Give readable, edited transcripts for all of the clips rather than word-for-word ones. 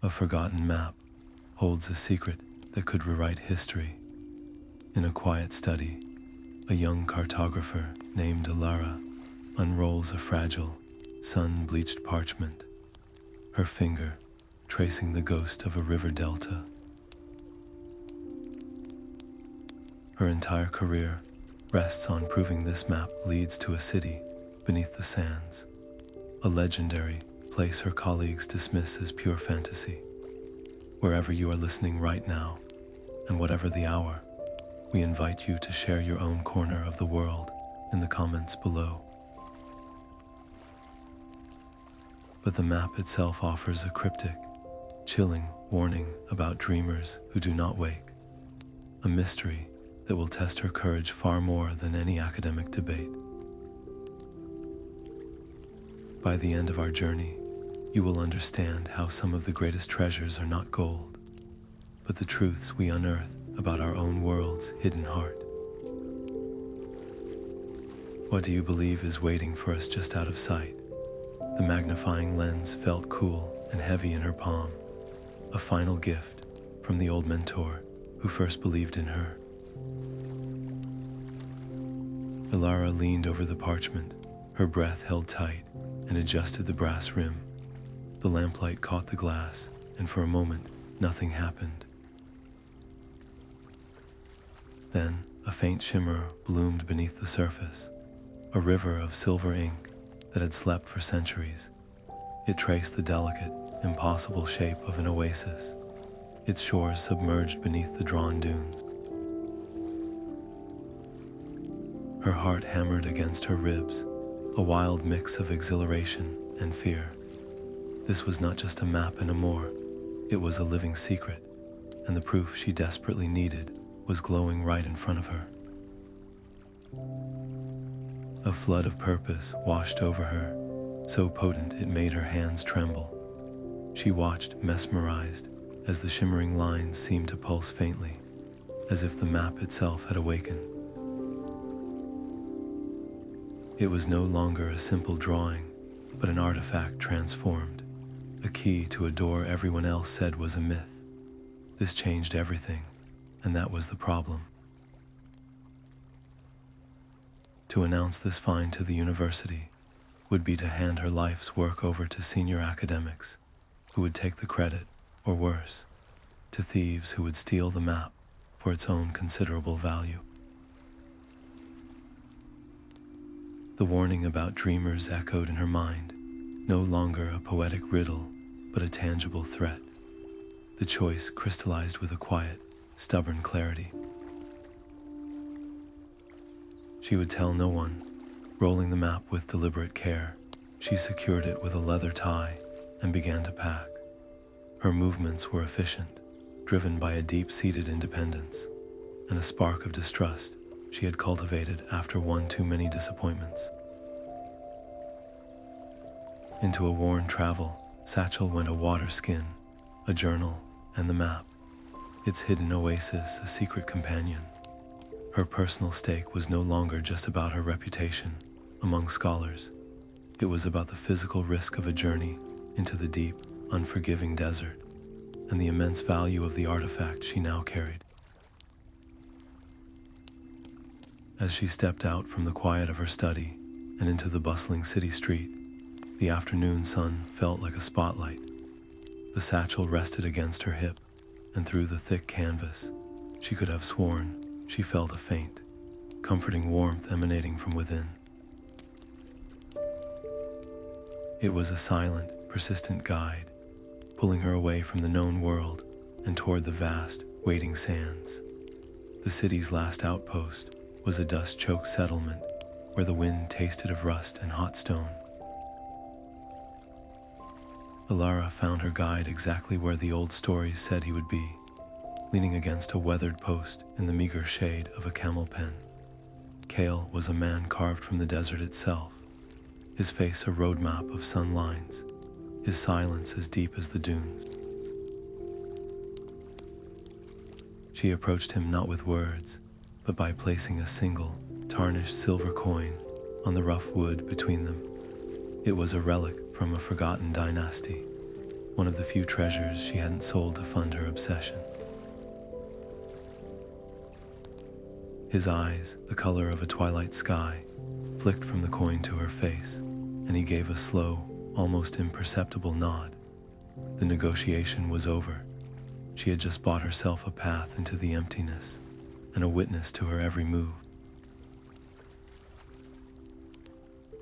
A forgotten map holds a secret that could rewrite history. In a quiet study, a young cartographer named Alara unrolls a fragile, sun-bleached parchment, her finger tracing the ghost of a river delta. Her entire career rests on proving this map leads to a city beneath the sands, a legendary place her colleagues dismiss as pure fantasy. Wherever you are listening right now, and whatever the hour, we invite you to share your own corner of the world in the comments below. But the map itself offers a cryptic, chilling warning about dreamers who do not wake, a mystery that will test her courage far more than any academic debate. By the end of our journey, you will understand how some of the greatest treasures are not gold, but the truths we unearth about our own world's hidden heart. What do you believe is waiting for us just out of sight? The magnifying lens felt cool and heavy in her palm, a final gift from the old mentor who first believed in her. Alara leaned over the parchment, her breath held tight, and adjusted the brass rim. The lamplight caught the glass, and for a moment, nothing happened. Then, a faint shimmer bloomed beneath the surface, a river of silver ink that had slept for centuries. It traced the delicate, impossible shape of an oasis, its shores submerged beneath the drawn dunes. Her heart hammered against her ribs, a wild mix of exhilaration and fear. This was not just a map anymore, it was a living secret, and the proof she desperately needed was glowing right in front of her. A flood of purpose washed over her, so potent it made her hands tremble. She watched, mesmerized, as the shimmering lines seemed to pulse faintly, as if the map itself had awakened. It was no longer a simple drawing, but an artifact transformed, a key to a door everyone else said was a myth. This changed everything, and that was the problem. To announce this find to the university would be to hand her life's work over to senior academics, who would take the credit, or worse, to thieves who would steal the map for its own considerable value. The warning about dreamers echoed in her mind, no longer a poetic riddle, but a tangible threat. The choice crystallized with a quiet, stubborn clarity. She would tell no one. Rolling the map with deliberate care, she secured it with a leather tie and began to pack. Her movements were efficient, driven by a deep-seated independence and a spark of distrust she had cultivated after one too many disappointments. Into a worn travel satchel went a water skin, a journal, and the map, its hidden oasis a secret companion. Her personal stake was no longer just about her reputation among scholars. It was about the physical risk of a journey into the deep, unforgiving desert, and the immense value of the artifact she now carried. As she stepped out from the quiet of her study and into the bustling city street, the afternoon sun felt like a spotlight. The satchel rested against her hip, and through the thick canvas, she could have sworn she felt a faint, comforting warmth emanating from within. It was a silent, persistent guide, pulling her away from the known world and toward the vast, waiting sands. The city's last outpost was a dust-choked settlement where the wind tasted of rust and hot stone. Alara found her guide exactly where the old stories said he would be, leaning against a weathered post in the meager shade of a camel pen. Kale was a man carved from the desert itself, his face a roadmap of sun lines, his silence as deep as the dunes. She approached him not with words, but by placing a single, tarnished silver coin on the rough wood between them. It was a relic from a forgotten dynasty, one of the few treasures she hadn't sold to fund her obsession. His eyes, the color of a twilight sky, flicked from the coin to her face, and he gave a slow, almost imperceptible nod. The negotiation was over. She had just bought herself a path into the emptiness, and a witness to her every move.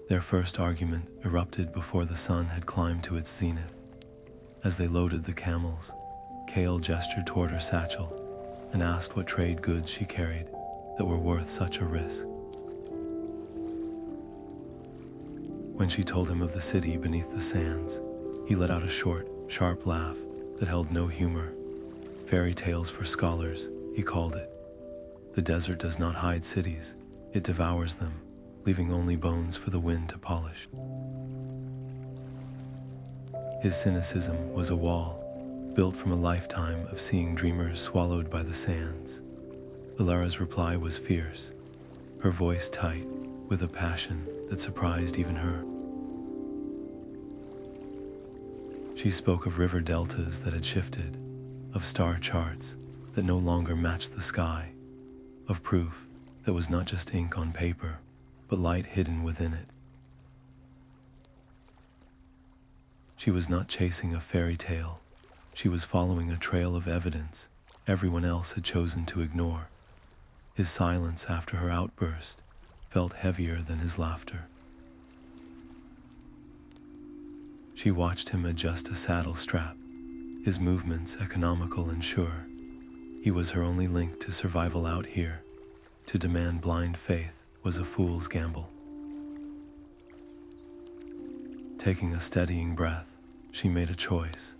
Their first argument erupted before the sun had climbed to its zenith. As they loaded the camels, Kale gestured toward her satchel and asked what trade goods she carried that were worth such a risk. When she told him of the city beneath the sands, he let out a short, sharp laugh that held no humor. Fairy tales for scholars, he called it. The desert does not hide cities, it devours them, leaving only bones for the wind to polish. His cynicism was a wall, built from a lifetime of seeing dreamers swallowed by the sands. Ilara's reply was fierce, her voice tight, with a passion that surprised even her. She spoke of river deltas that had shifted, of star charts that no longer matched the sky, of proof that was not just ink on paper, but light hidden within it. She was not chasing a fairy tale. She was following a trail of evidence everyone else had chosen to ignore. His silence after her outburst felt heavier than his laughter. She watched him adjust a saddle strap, his movements economical and sure. He was her only link to survival out here. To demand blind faith was a fool's gamble. Taking a steadying breath, she made a choice.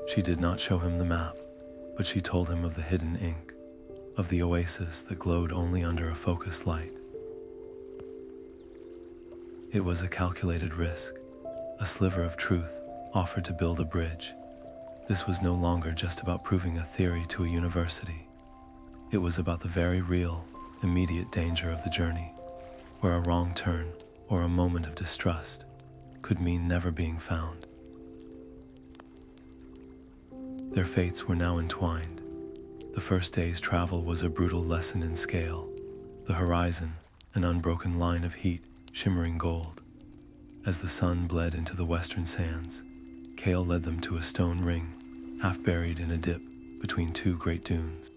She did not show him the map, but she told him of the hidden ink, of the oasis that glowed only under a focused light. It was a calculated risk, a sliver of truth offered to build a bridge. This was no longer just about proving a theory to a university. It was about the very real, immediate danger of the journey, where a wrong turn or a moment of distrust could mean never being found. Their fates were now entwined. The first day's travel was a brutal lesson in scale. The horizon, an unbroken line of heat, shimmering gold. As the sun bled into the western sands, Kale led them to a stone ring, half buried in a dip between two great dunes.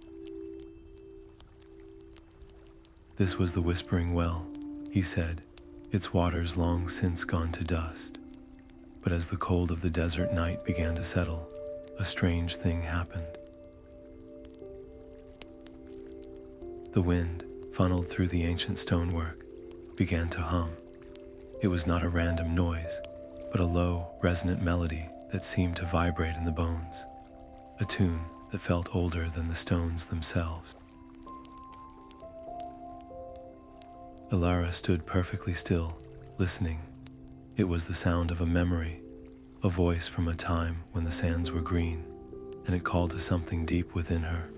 This was the Whispering Well, he said, its waters long since gone to dust. But as the cold of the desert night began to settle, a strange thing happened. The wind, funneled through the ancient stonework, began to hum. It was not a random noise, but a low, resonant melody that seemed to vibrate in the bones, a tune that felt older than the stones themselves. Ilara stood perfectly still, listening. It was the sound of a memory, a voice from a time when the sands were green, and it called to something deep within her.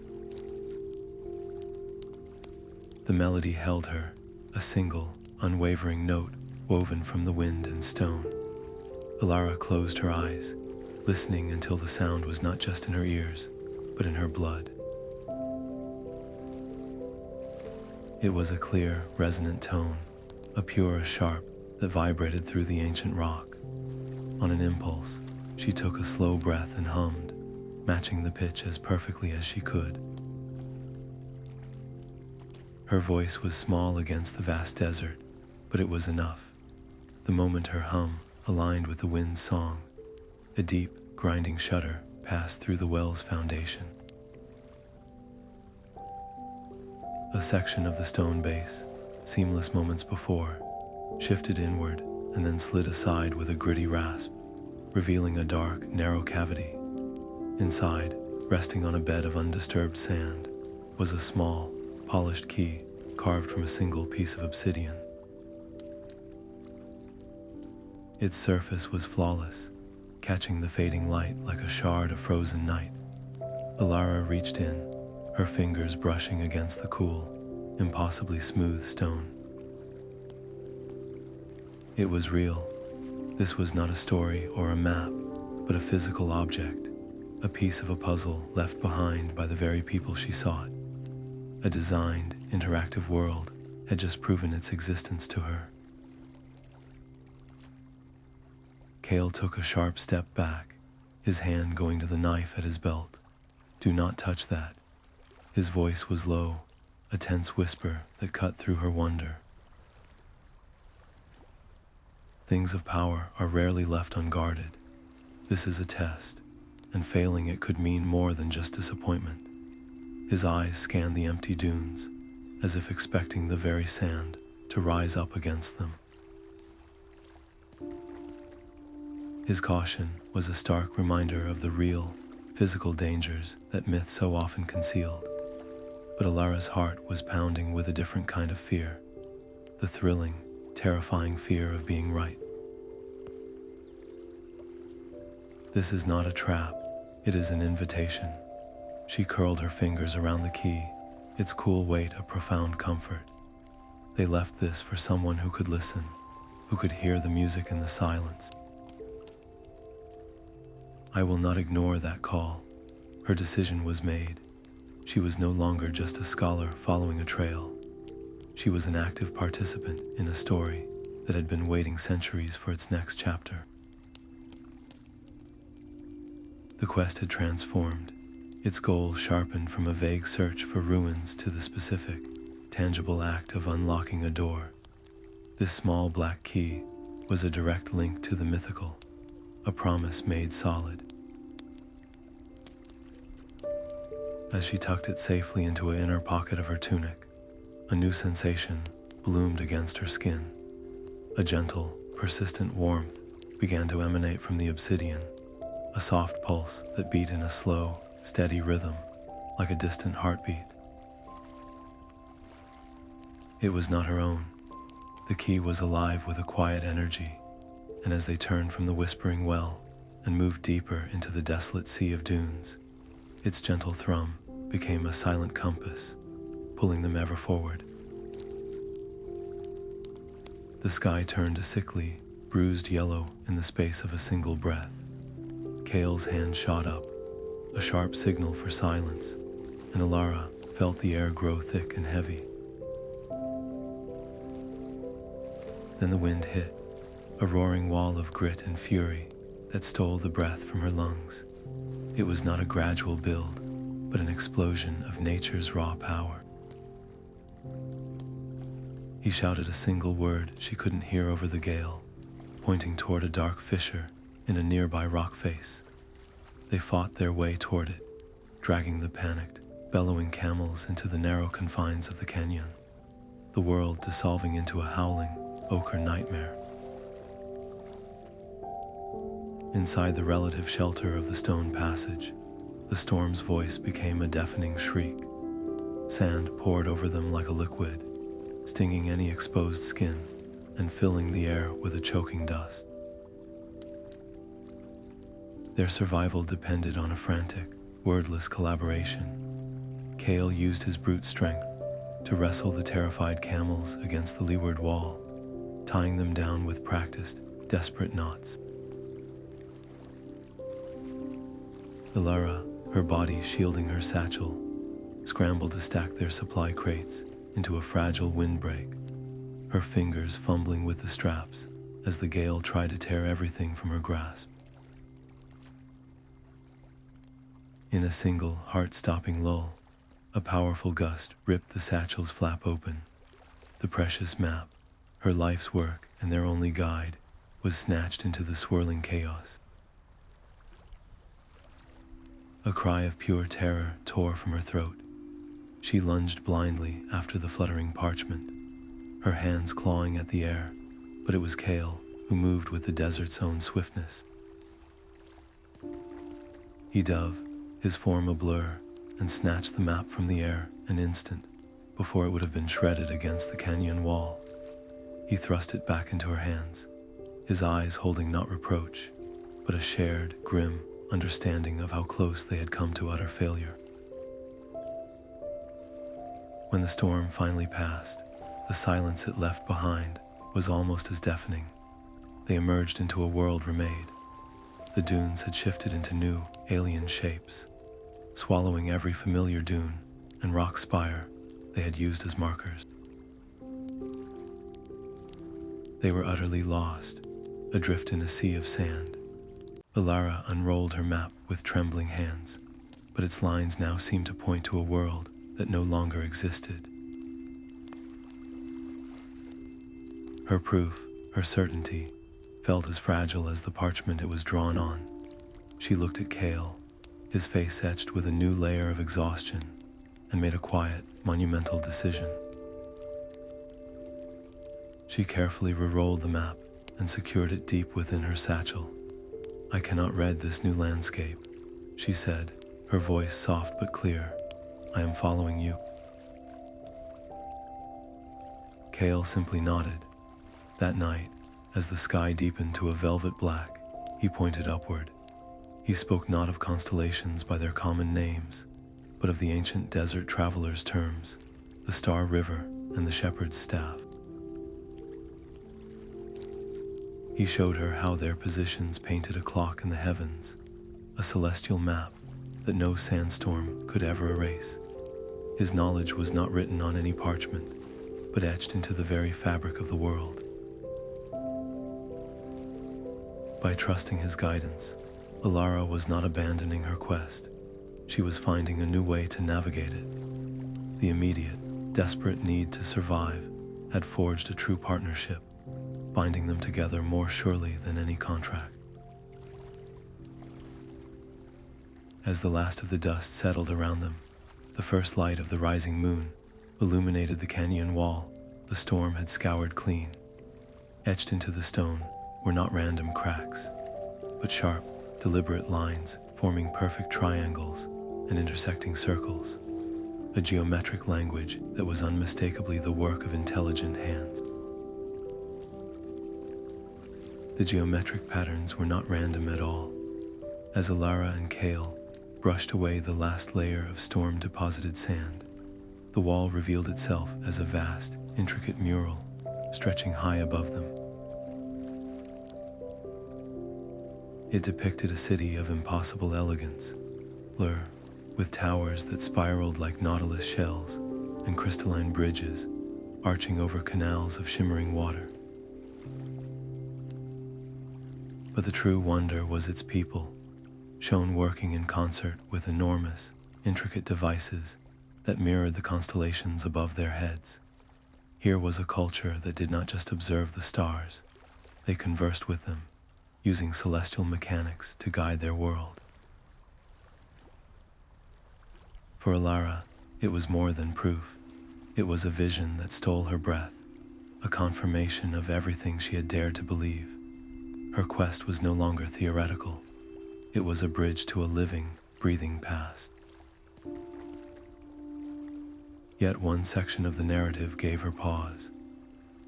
The melody held her, a single, unwavering note woven from the wind and stone. Ilara closed her eyes, listening until the sound was not just in her ears, but in her blood. It was a clear, resonant tone, a pure sharp that vibrated through the ancient rock. On an impulse, she took a slow breath and hummed, matching the pitch as perfectly as she could. Her voice was small against the vast desert, but it was enough. The moment her hum aligned with the wind's song, a deep, grinding shudder passed through the well's foundation. A section of the stone base, seamless moments before, shifted inward and then slid aside with a gritty rasp, revealing a dark, narrow cavity. Inside, resting on a bed of undisturbed sand, was a small, polished key carved from a single piece of obsidian. Its surface was flawless, catching the fading light like a shard of frozen night. Ilara reached in, her fingers brushing against the cool, impossibly smooth stone. It was real. This was not a story or a map. but a physical object, a piece of a puzzle left behind by the very people she sought. A designed, interactive world had just proven its existence to her. Kale took a sharp step back, his hand going to the knife at his belt. "Do not touch that." His voice was low, a tense whisper that cut through her wonder. Things of power are rarely left unguarded. This is a test, and failing it could mean more than just disappointment. His eyes scanned the empty dunes, as if expecting the very sand to rise up against them. His caution was a stark reminder of the real, physical dangers that myth so often concealed. But Alara's heart was pounding with a different kind of fear, the thrilling, terrifying fear of being right. This is not a trap, it is an invitation. She curled her fingers around the key, its cool weight a profound comfort. They left this for someone who could listen, who could hear the music in the silence. I will not ignore that call. Her decision was made. She was no longer just a scholar following a trail. She was an active participant in a story that had been waiting centuries for its next chapter. The quest had transformed, its goal sharpened from a vague search for ruins to the specific, tangible act of unlocking a door. This small black key was a direct link to the mythical, a promise made solid. As she tucked it safely into an inner pocket of her tunic, a new sensation bloomed against her skin. A gentle, persistent warmth began to emanate from the obsidian, a soft pulse that beat in a slow, steady rhythm, like a distant heartbeat. It was not her own. The key was alive with a quiet energy, and as they turned from the whispering well and moved deeper into the desolate sea of dunes, its gentle thrum became a silent compass, pulling them ever forward. The sky turned a sickly, bruised yellow in the space of a single breath. Kale's hand shot up, a sharp signal for silence, and Alara felt the air grow thick and heavy. Then the wind hit, a roaring wall of grit and fury that stole the breath from her lungs. It was not a gradual build, but an explosion of nature's raw power. He shouted a single word she couldn't hear over the gale, pointing toward a dark fissure in a nearby rock face. They fought their way toward it, dragging the panicked, bellowing camels into the narrow confines of the canyon, the world dissolving into a howling, ochre nightmare. Inside the relative shelter of the stone passage, the storm's voice became a deafening shriek. Sand poured over them like a liquid, stinging any exposed skin and filling the air with a choking dust. Their survival depended on a frantic, wordless collaboration. Kale used his brute strength to wrestle the terrified camels against the leeward wall, tying them down with practiced, desperate knots. Alara, her body shielding her satchel, scrambled to stack their supply crates into a fragile windbreak, her fingers fumbling with the straps as the gale tried to tear everything from her grasp. In a single, heart-stopping lull, a powerful gust ripped the satchel's flap open. The precious map, her life's work and their only guide, was snatched into the swirling chaos. A cry of pure terror tore from her throat. She lunged blindly after the fluttering parchment, her hands clawing at the air, but it was Kale who moved with the desert's own swiftness. He dove, his form a blur, and snatched the map from the air an instant before it would have been shredded against the canyon wall. He thrust it back into her hands, his eyes holding not reproach, but a shared, grim understanding of how close they had come to utter failure. When the storm finally passed, the silence it left behind was almost as deafening. They emerged into a world remade, The dunes had shifted into new, alien shapes, swallowing every familiar dune and rock spire they had used as markers. They were utterly lost, adrift in a sea of sand. Ilara unrolled her map with trembling hands, but its lines now seemed to point to a world that no longer existed. Her proof, her certainty, felt as fragile as the parchment it was drawn on. She looked at Kale, his face etched with a new layer of exhaustion, and made a quiet, monumental decision. She carefully re-rolled the map and secured it deep within her satchel. "I cannot read this new landscape," she said, her voice soft but clear. "I am following you." Kale simply nodded. That night, as the sky deepened to a velvet black, he pointed upward. He spoke not of constellations by their common names, but of the ancient desert travelers' terms, the Star River and the Shepherd's Staff. He showed her how their positions painted a clock in the heavens, a celestial map that no sandstorm could ever erase. His knowledge was not written on any parchment, but etched into the very fabric of the world. By trusting his guidance, Ilara was not abandoning her quest. She was finding a new way to navigate it. The immediate, desperate need to survive had forged a true partnership, binding them together more surely than any contract. As the last of the dust settled around them, the first light of the rising moon illuminated the canyon wall the storm had scoured clean. Etched into the stone were not random cracks, but sharp, deliberate lines forming perfect triangles and intersecting circles, a geometric language that was unmistakably the work of intelligent hands. The geometric patterns were not random at all. As Ilara and Kale brushed away the last layer of storm-deposited sand, the wall revealed itself as a vast, intricate mural stretching high above them. It depicted a city of impossible elegance, with towers that spiraled like nautilus shells and crystalline bridges arching over canals of shimmering water. But the true wonder was its people, shown working in concert with enormous, intricate devices that mirrored the constellations above their heads. Here was a culture that did not just observe the stars, they conversed with them, using celestial mechanics to guide their world. For Ilara, it was more than proof. It was a vision that stole her breath, a confirmation of everything she had dared to believe. Her quest was no longer theoretical. It was a bridge to a living, breathing past. Yet one section of the narrative gave her pause.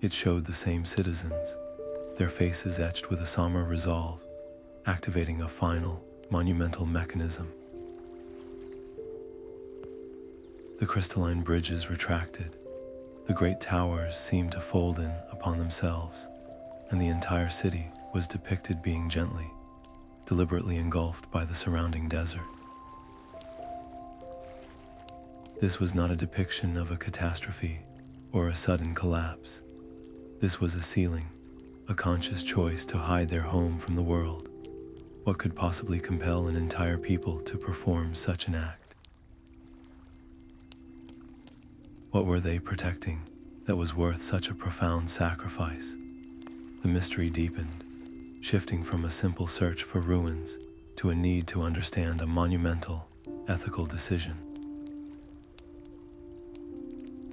It showed the same citizens, their faces etched with a somber resolve, activating a final, monumental mechanism. The crystalline bridges retracted, the great towers seemed to fold in upon themselves, and the entire city was depicted being gently, deliberately engulfed by the surrounding desert. This was not a depiction of a catastrophe or a sudden collapse. This was a sealing, a conscious choice to hide their home from the world. What could possibly compel an entire people to perform such an act? What were they protecting that was worth such a profound sacrifice? The mystery deepened, shifting from a simple search for ruins to a need to understand a monumental, ethical decision.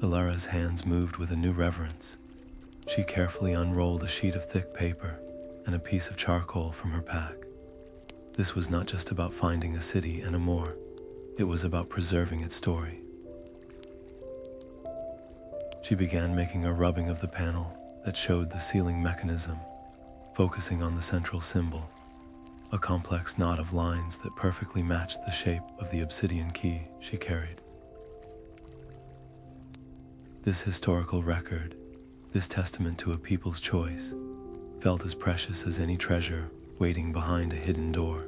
Ilara's hands moved with a new reverence. She carefully unrolled a sheet of thick paper and a piece of charcoal from her pack. This was not just about finding a city and a more, it was about preserving its story. She began making a rubbing of the panel that showed the sealing mechanism, focusing on the central symbol, a complex knot of lines that perfectly matched the shape of the Obsidian Key she carried. This historical record, this testament to a people's choice, felt as precious as any treasure waiting behind a hidden door.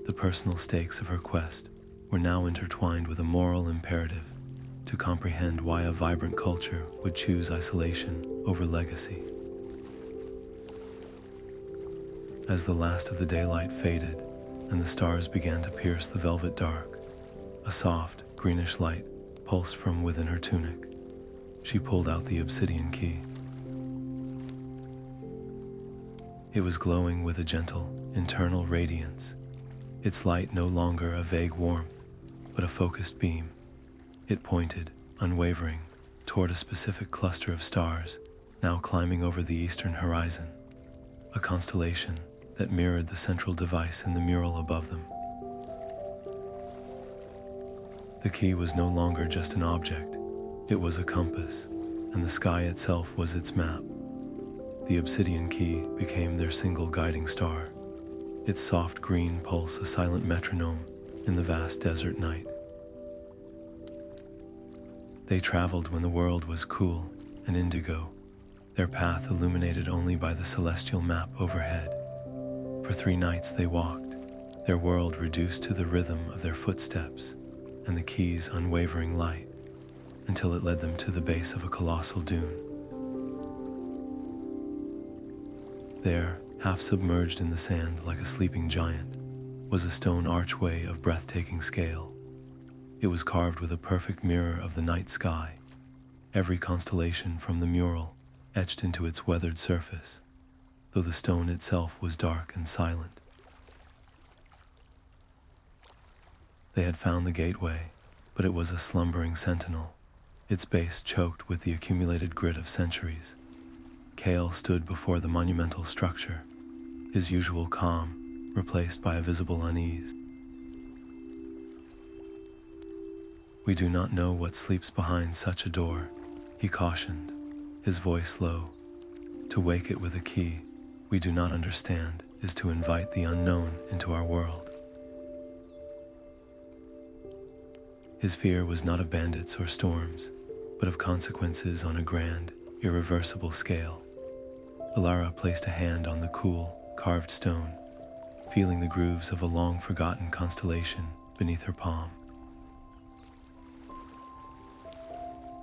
The personal stakes of her quest were now intertwined with a moral imperative to comprehend why a vibrant culture would choose isolation over legacy. As the last of the daylight faded and the stars began to pierce the velvet dark, a soft, greenish light pulsed from within her tunic. She pulled out the Obsidian Key. It was glowing with a gentle, internal radiance, its light no longer a vague warmth, but a focused beam. It pointed, unwavering, toward a specific cluster of stars now climbing over the eastern horizon, a constellation that mirrored the central device in the mural above them. The key was no longer just an object, it was a compass, and the sky itself was its map. The Obsidian Key became their single guiding star, its soft green pulse a silent metronome in the vast desert night. They traveled when the world was cool and indigo, their path illuminated only by the celestial map overhead. For 3 nights they walked, their world reduced to the rhythm of their footsteps and the key's unwavering light, until it led them to the base of a colossal dune. There, half submerged in the sand like a sleeping giant, was a stone archway of breathtaking scale. It was carved with a perfect mirror of the night sky, every constellation from the mural etched into its weathered surface, though the stone itself was dark and silent. They had found the gateway, but it was a slumbering sentinel, its base choked with the accumulated grit of centuries. Kale stood before the monumental structure, his usual calm replaced by a visible unease. "We do not know what sleeps behind such a door," he cautioned, his voice low. "To wake it with a key we do not understand is to invite the unknown into our world." His fear was not of bandits or storms, but of consequences on a grand, irreversible scale. Alara placed a hand on the cool, carved stone, feeling the grooves of a long-forgotten constellation beneath her palm.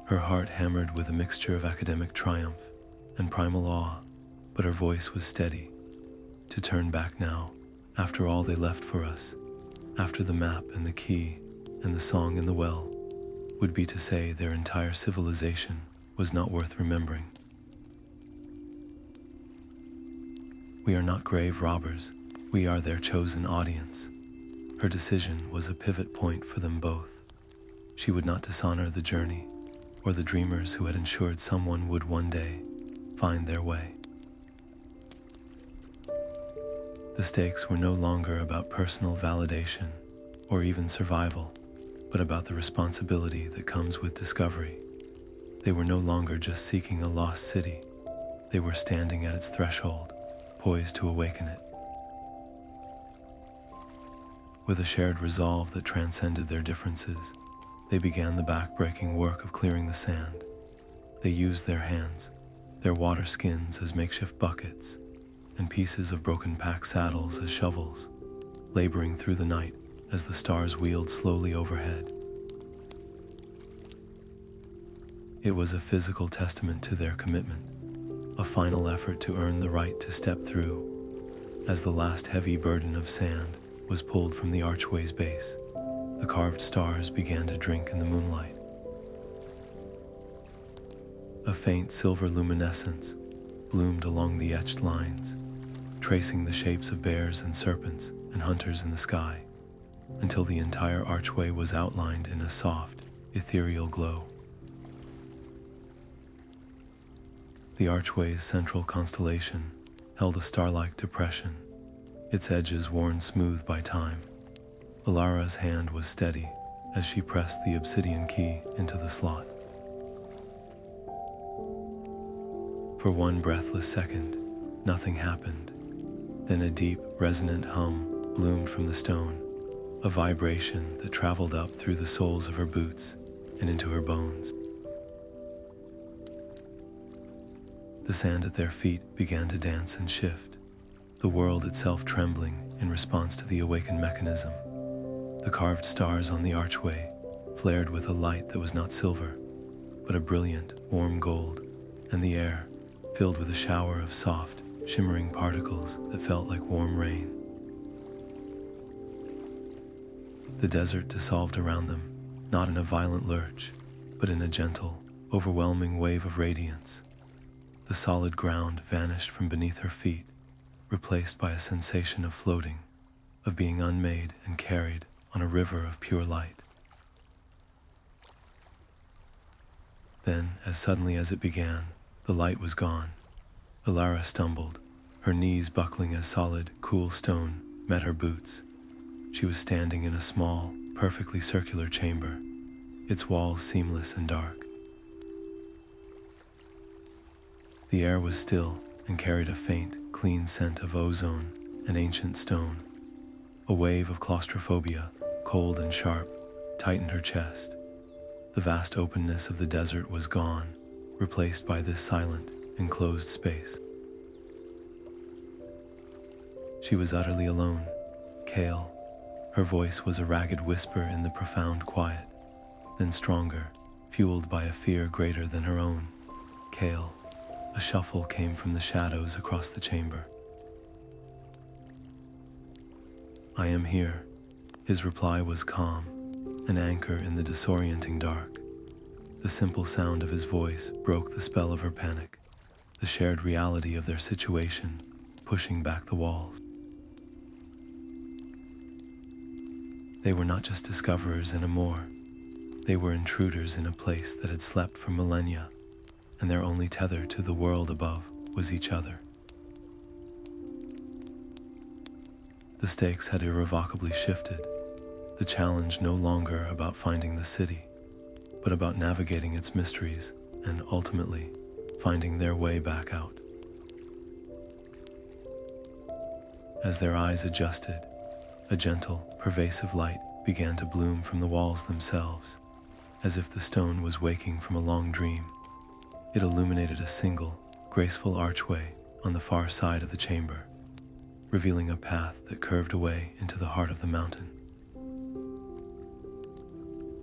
Her heart hammered with a mixture of academic triumph and primal awe, but her voice was steady. To turn back now, after all they left for us, after the map and the key and the song in the well, would be to say their entire civilization was not worth remembering. "We are not grave robbers, we are their chosen audience." Her decision was a pivot point for them both. She would not dishonor the journey, or the dreamers who had ensured someone would one day find their way. The stakes were no longer about personal validation or even survival, but about the responsibility that comes with discovery. They were no longer just seeking a lost city, they were standing at its threshold, poised to awaken it. With a shared resolve that transcended their differences, they began the back-breaking work of clearing the sand. They used their hands, their water skins as makeshift buckets, and pieces of broken pack saddles as shovels, laboring through the night as the stars wheeled slowly overhead. It was a physical testament to their commitment, a final effort to earn the right to step through. As the last heavy burden of sand was pulled from the archway's base, the carved stars began to drink in the moonlight. A faint silver luminescence bloomed along the etched lines, tracing the shapes of bears and serpents and hunters in the sky, until the entire archway was outlined in a soft, ethereal glow. The archway's central constellation held a star-like depression, its edges worn smooth by time. Alara's hand was steady as she pressed the Obsidian Key into the slot. For one breathless second, nothing happened. Then a deep, resonant hum bloomed from the stone, a vibration that traveled up through the soles of her boots and into her bones. The sand at their feet began to dance and shift, the world itself trembling in response to the awakened mechanism. The carved stars on the archway flared with a light that was not silver, but a brilliant, warm gold, and the air filled with a shower of soft, shimmering particles that felt like warm rain. The desert dissolved around them, not in a violent lurch, but in a gentle, overwhelming wave of radiance. The solid ground vanished from beneath her feet, replaced by a sensation of floating, of being unmade and carried on a river of pure light. Then, as suddenly as it began, the light was gone. Ilara stumbled, her knees buckling as solid, cool stone met her boots. She was standing in a small, perfectly circular chamber, its walls seamless and dark. The air was still and carried a faint, clean scent of ozone and ancient stone. A wave of claustrophobia, cold and sharp, tightened her chest. The vast openness of the desert was gone, replaced by this silent, enclosed space. She was utterly alone. Kale. Her voice was a ragged whisper in the profound quiet, then stronger, fueled by a fear greater than her own. Kale. A shuffle came from the shadows across the chamber. "I am here." His reply was calm, an anchor in the disorienting dark. The simple sound of his voice broke the spell of her panic, the shared reality of their situation pushing back the walls. They were not just discoverers anymore. They were intruders in a place that had slept for millennia, and their only tether to the world above was each other. The stakes had irrevocably shifted, the challenge no longer about finding the city, but about navigating its mysteries and, ultimately, finding their way back out. As their eyes adjusted, a gentle, pervasive light began to bloom from the walls themselves, as if the stone was waking from a long dream. It illuminated a single, graceful archway on the far side of the chamber, revealing a path that curved away into the heart of the mountain.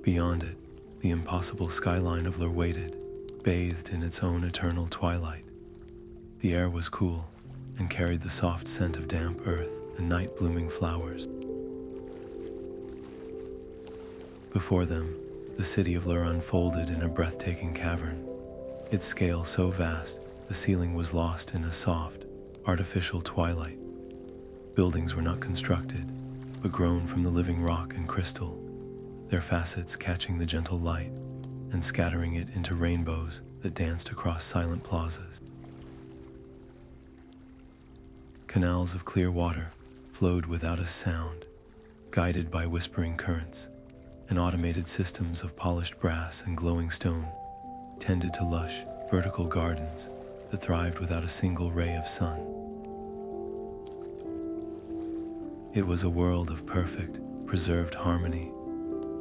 Beyond it, the impossible skyline of Lur waited, bathed in its own eternal twilight. The air was cool and carried the soft scent of damp earth and night-blooming flowers. Before them, the city of Lur unfolded in a breathtaking cavern, its scale so vast the ceiling was lost in a soft, artificial twilight. Buildings were not constructed, but grown from the living rock and crystal, their facets catching the gentle light and scattering it into rainbows that danced across silent plazas. Canals of clear water flowed without a sound, guided by whispering currents, and automated systems of polished brass and glowing stone tended to lush, vertical gardens that thrived without a single ray of sun. It was a world of perfect, preserved harmony,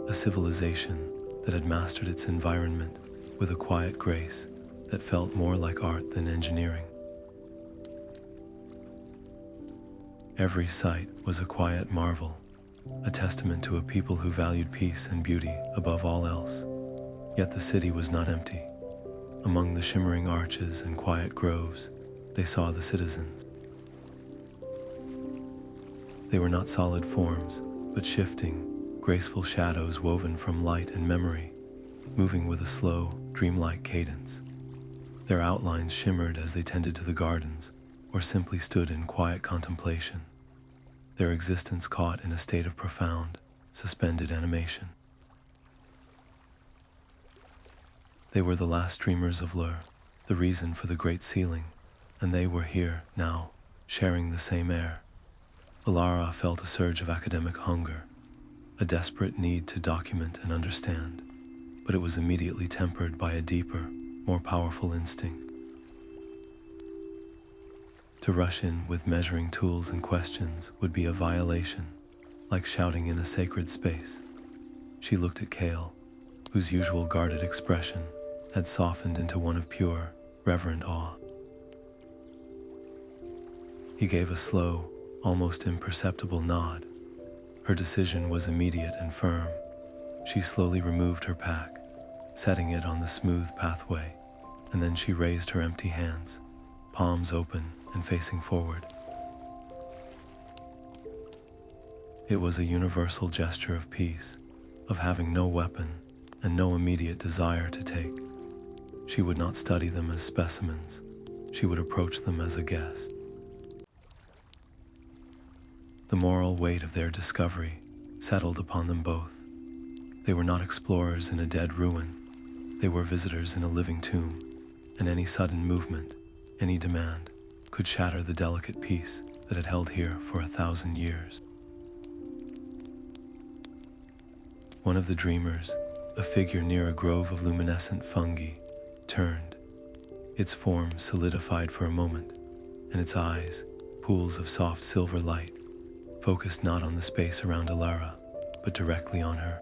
a civilization that had mastered its environment with a quiet grace that felt more like art than engineering. Every sight was a quiet marvel, a testament to a people who valued peace and beauty above all else. Yet the city was not empty. Among the shimmering arches and quiet groves, they saw the citizens. They were not solid forms, but shifting, graceful shadows woven from light and memory, moving with a slow, dreamlike cadence. Their outlines shimmered as they tended to the gardens, or simply stood in quiet contemplation, their existence caught in a state of profound, suspended animation. They were the last dreamers of Lur, the reason for the great ceiling, and they were here, now, sharing the same air. Ilara felt a surge of academic hunger, a desperate need to document and understand, but it was immediately tempered by a deeper, more powerful instinct. To rush in with measuring tools and questions would be a violation, like shouting in a sacred space. She looked at Kale, whose usual guarded expression had softened into one of pure, reverent awe. He gave a slow, almost imperceptible nod. Her decision was immediate and firm. She slowly removed her pack, setting it on the smooth pathway, and then she raised her empty hands, palms open and facing forward. It was a universal gesture of peace, of having no weapon and no immediate desire to take. She would not study them as specimens. She would approach them as a guest. The moral weight of their discovery settled upon them both. They were not explorers in a dead ruin. They were visitors in a living tomb, and any sudden movement, any demand, could shatter the delicate peace that had held here for 1,000 years. One of the dreamers, a figure near a grove of luminescent fungi, turned. Its form solidified for a moment, and its eyes, pools of soft silver light, focused not on the space around Alara, but directly on her.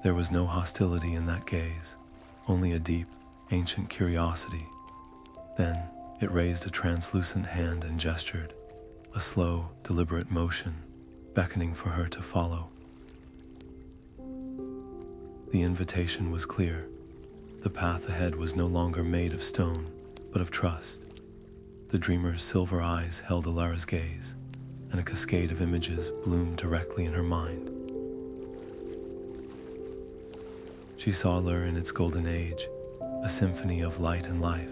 There was no hostility in that gaze, only a deep, ancient curiosity. Then it raised a translucent hand and gestured, a slow, deliberate motion, beckoning for her to follow. The invitation was clear. The path ahead was no longer made of stone, but of trust. The dreamer's silver eyes held Alara's gaze, and a cascade of images bloomed directly in her mind. She saw Alara in its golden age, a symphony of light and life,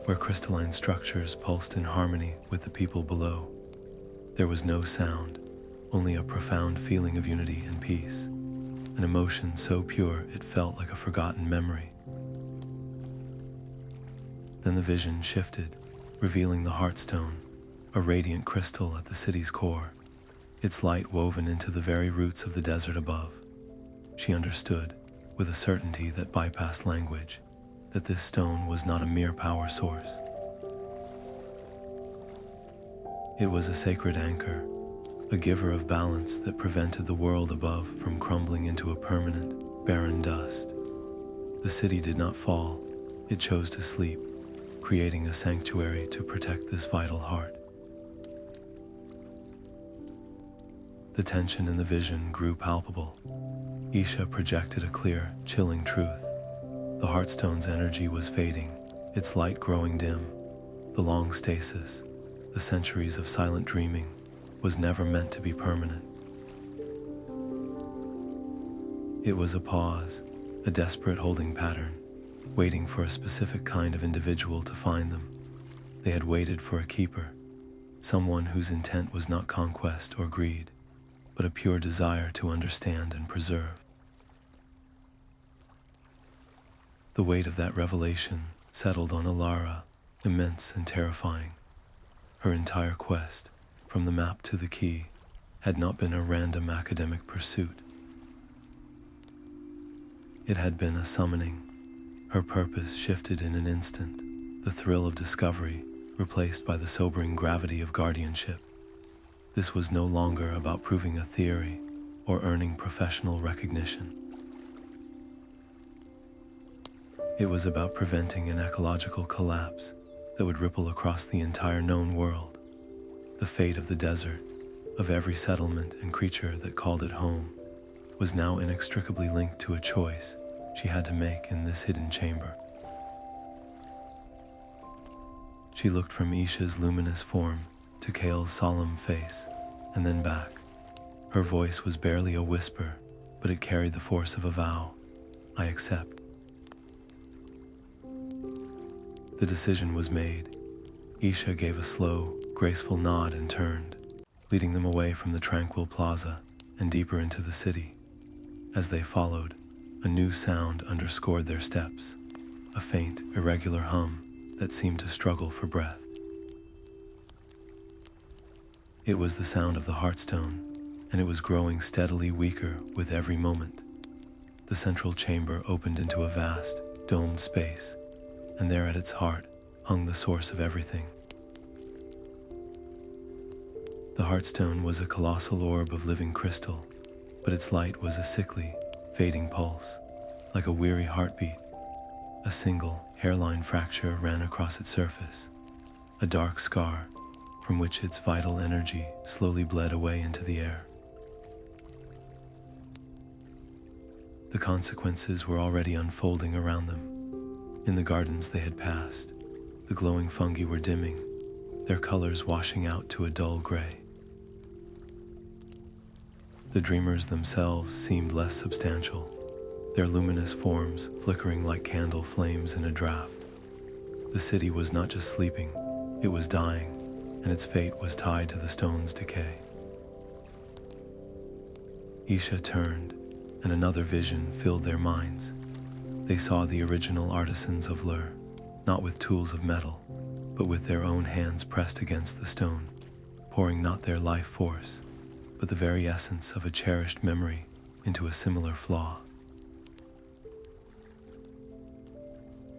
where crystalline structures pulsed in harmony with the people below. There was no sound, only a profound feeling of unity and peace, an emotion so pure it felt like a forgotten memory. Then the vision shifted, revealing the Heartstone, a radiant crystal at the city's core, its light woven into the very roots of the desert above. She understood, with a certainty that bypassed language, that this stone was not a mere power source. It was a sacred anchor, a giver of balance that prevented the world above from crumbling into a permanent, barren dust. The city did not fall, it chose to sleep, creating a sanctuary to protect this vital heart. The tension in the vision grew palpable. Isha projected a clear, chilling truth. The Heartstone's energy was fading, its light growing dim. The long stasis, the centuries of silent dreaming, was never meant to be permanent. It was a pause, a desperate holding pattern, waiting for a specific kind of individual to find them. They had waited for a keeper, someone whose intent was not conquest or greed, but a pure desire to understand and preserve. The weight of that revelation settled on Alara, immense and terrifying. Her entire quest, from the map to the key, had not been a random academic pursuit. It had been a summoning. Her purpose shifted in an instant, the thrill of discovery replaced by the sobering gravity of guardianship. This was no longer about proving a theory or earning professional recognition. It was about preventing an ecological collapse that would ripple across the entire known world. The fate of the desert, of every settlement and creature that called it home, was now inextricably linked to a choice she had to make in this hidden chamber. She looked from Isha's luminous form to Kale's solemn face, and then back. Her voice was barely a whisper, but it carried the force of a vow. I accept. The decision was made. Isha gave a slow, graceful nod and turned, leading them away from the tranquil plaza and deeper into the city. As they followed, a new sound underscored their steps, a faint, irregular hum that seemed to struggle for breath. It was the sound of the Heartstone, and it was growing steadily weaker with every moment. The central chamber opened into a vast, domed space, and there at its heart hung the source of everything. The Heartstone was a colossal orb of living crystal, but its light was a sickly, fading pulse, like a weary heartbeat. A single hairline fracture ran across its surface, a dark scar from which its vital energy slowly bled away into the air. The consequences were already unfolding around them. In the gardens they had passed, the glowing fungi were dimming, their colors washing out to a dull gray. The dreamers themselves seemed less substantial, their luminous forms flickering like candle flames in a draught. The city was not just sleeping, it was dying, and its fate was tied to the stone's decay. Isha turned, and another vision filled their minds. They saw the original artisans of Lur, not with tools of metal, but with their own hands pressed against the stone, pouring not their life force, but the very essence of a cherished memory into a similar flaw.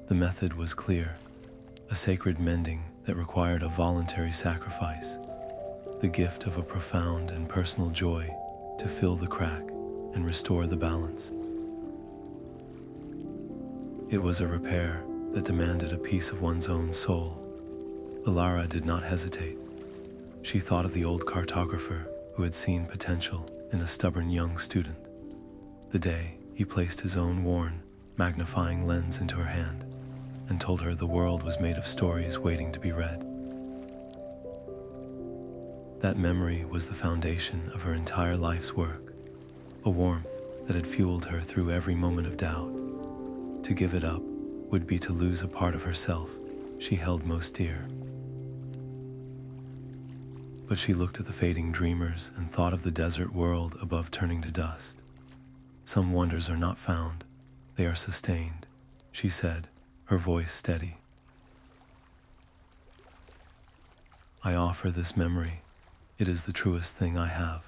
The method was clear, a sacred mending that required a voluntary sacrifice, the gift of a profound and personal joy to fill the crack and restore the balance. It was a repair that demanded a piece of one's own soul. Alara did not hesitate. She thought of the old cartographer who had seen potential in a stubborn young student. The day he placed his own worn, magnifying lens into her hand and told her the world was made of stories waiting to be read. That memory was the foundation of her entire life's work, a warmth that had fueled her through every moment of doubt. To give it up would be to lose a part of herself she held most dear. But she looked at the fading dreamers and thought of the desert world above turning to dust. Some wonders are not found, they are sustained, she said, her voice steady. I offer this memory. It is the truest thing I have.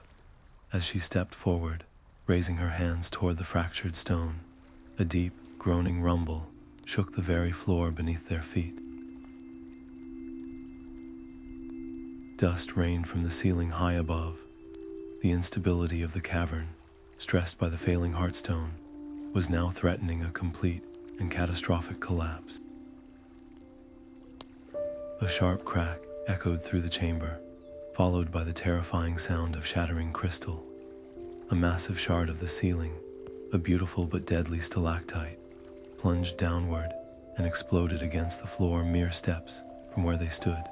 As she stepped forward, raising her hands toward the fractured stone, a deep, groaning rumble shook the very floor beneath their feet. Dust rained from the ceiling high above. The instability of the cavern, stressed by the failing heartstone, was now threatening a complete and catastrophic collapse. A sharp crack echoed through the chamber, followed by the terrifying sound of shattering crystal. A massive shard of the ceiling, a beautiful but deadly stalactite, plunged downward and exploded against the floor mere steps from where they stood.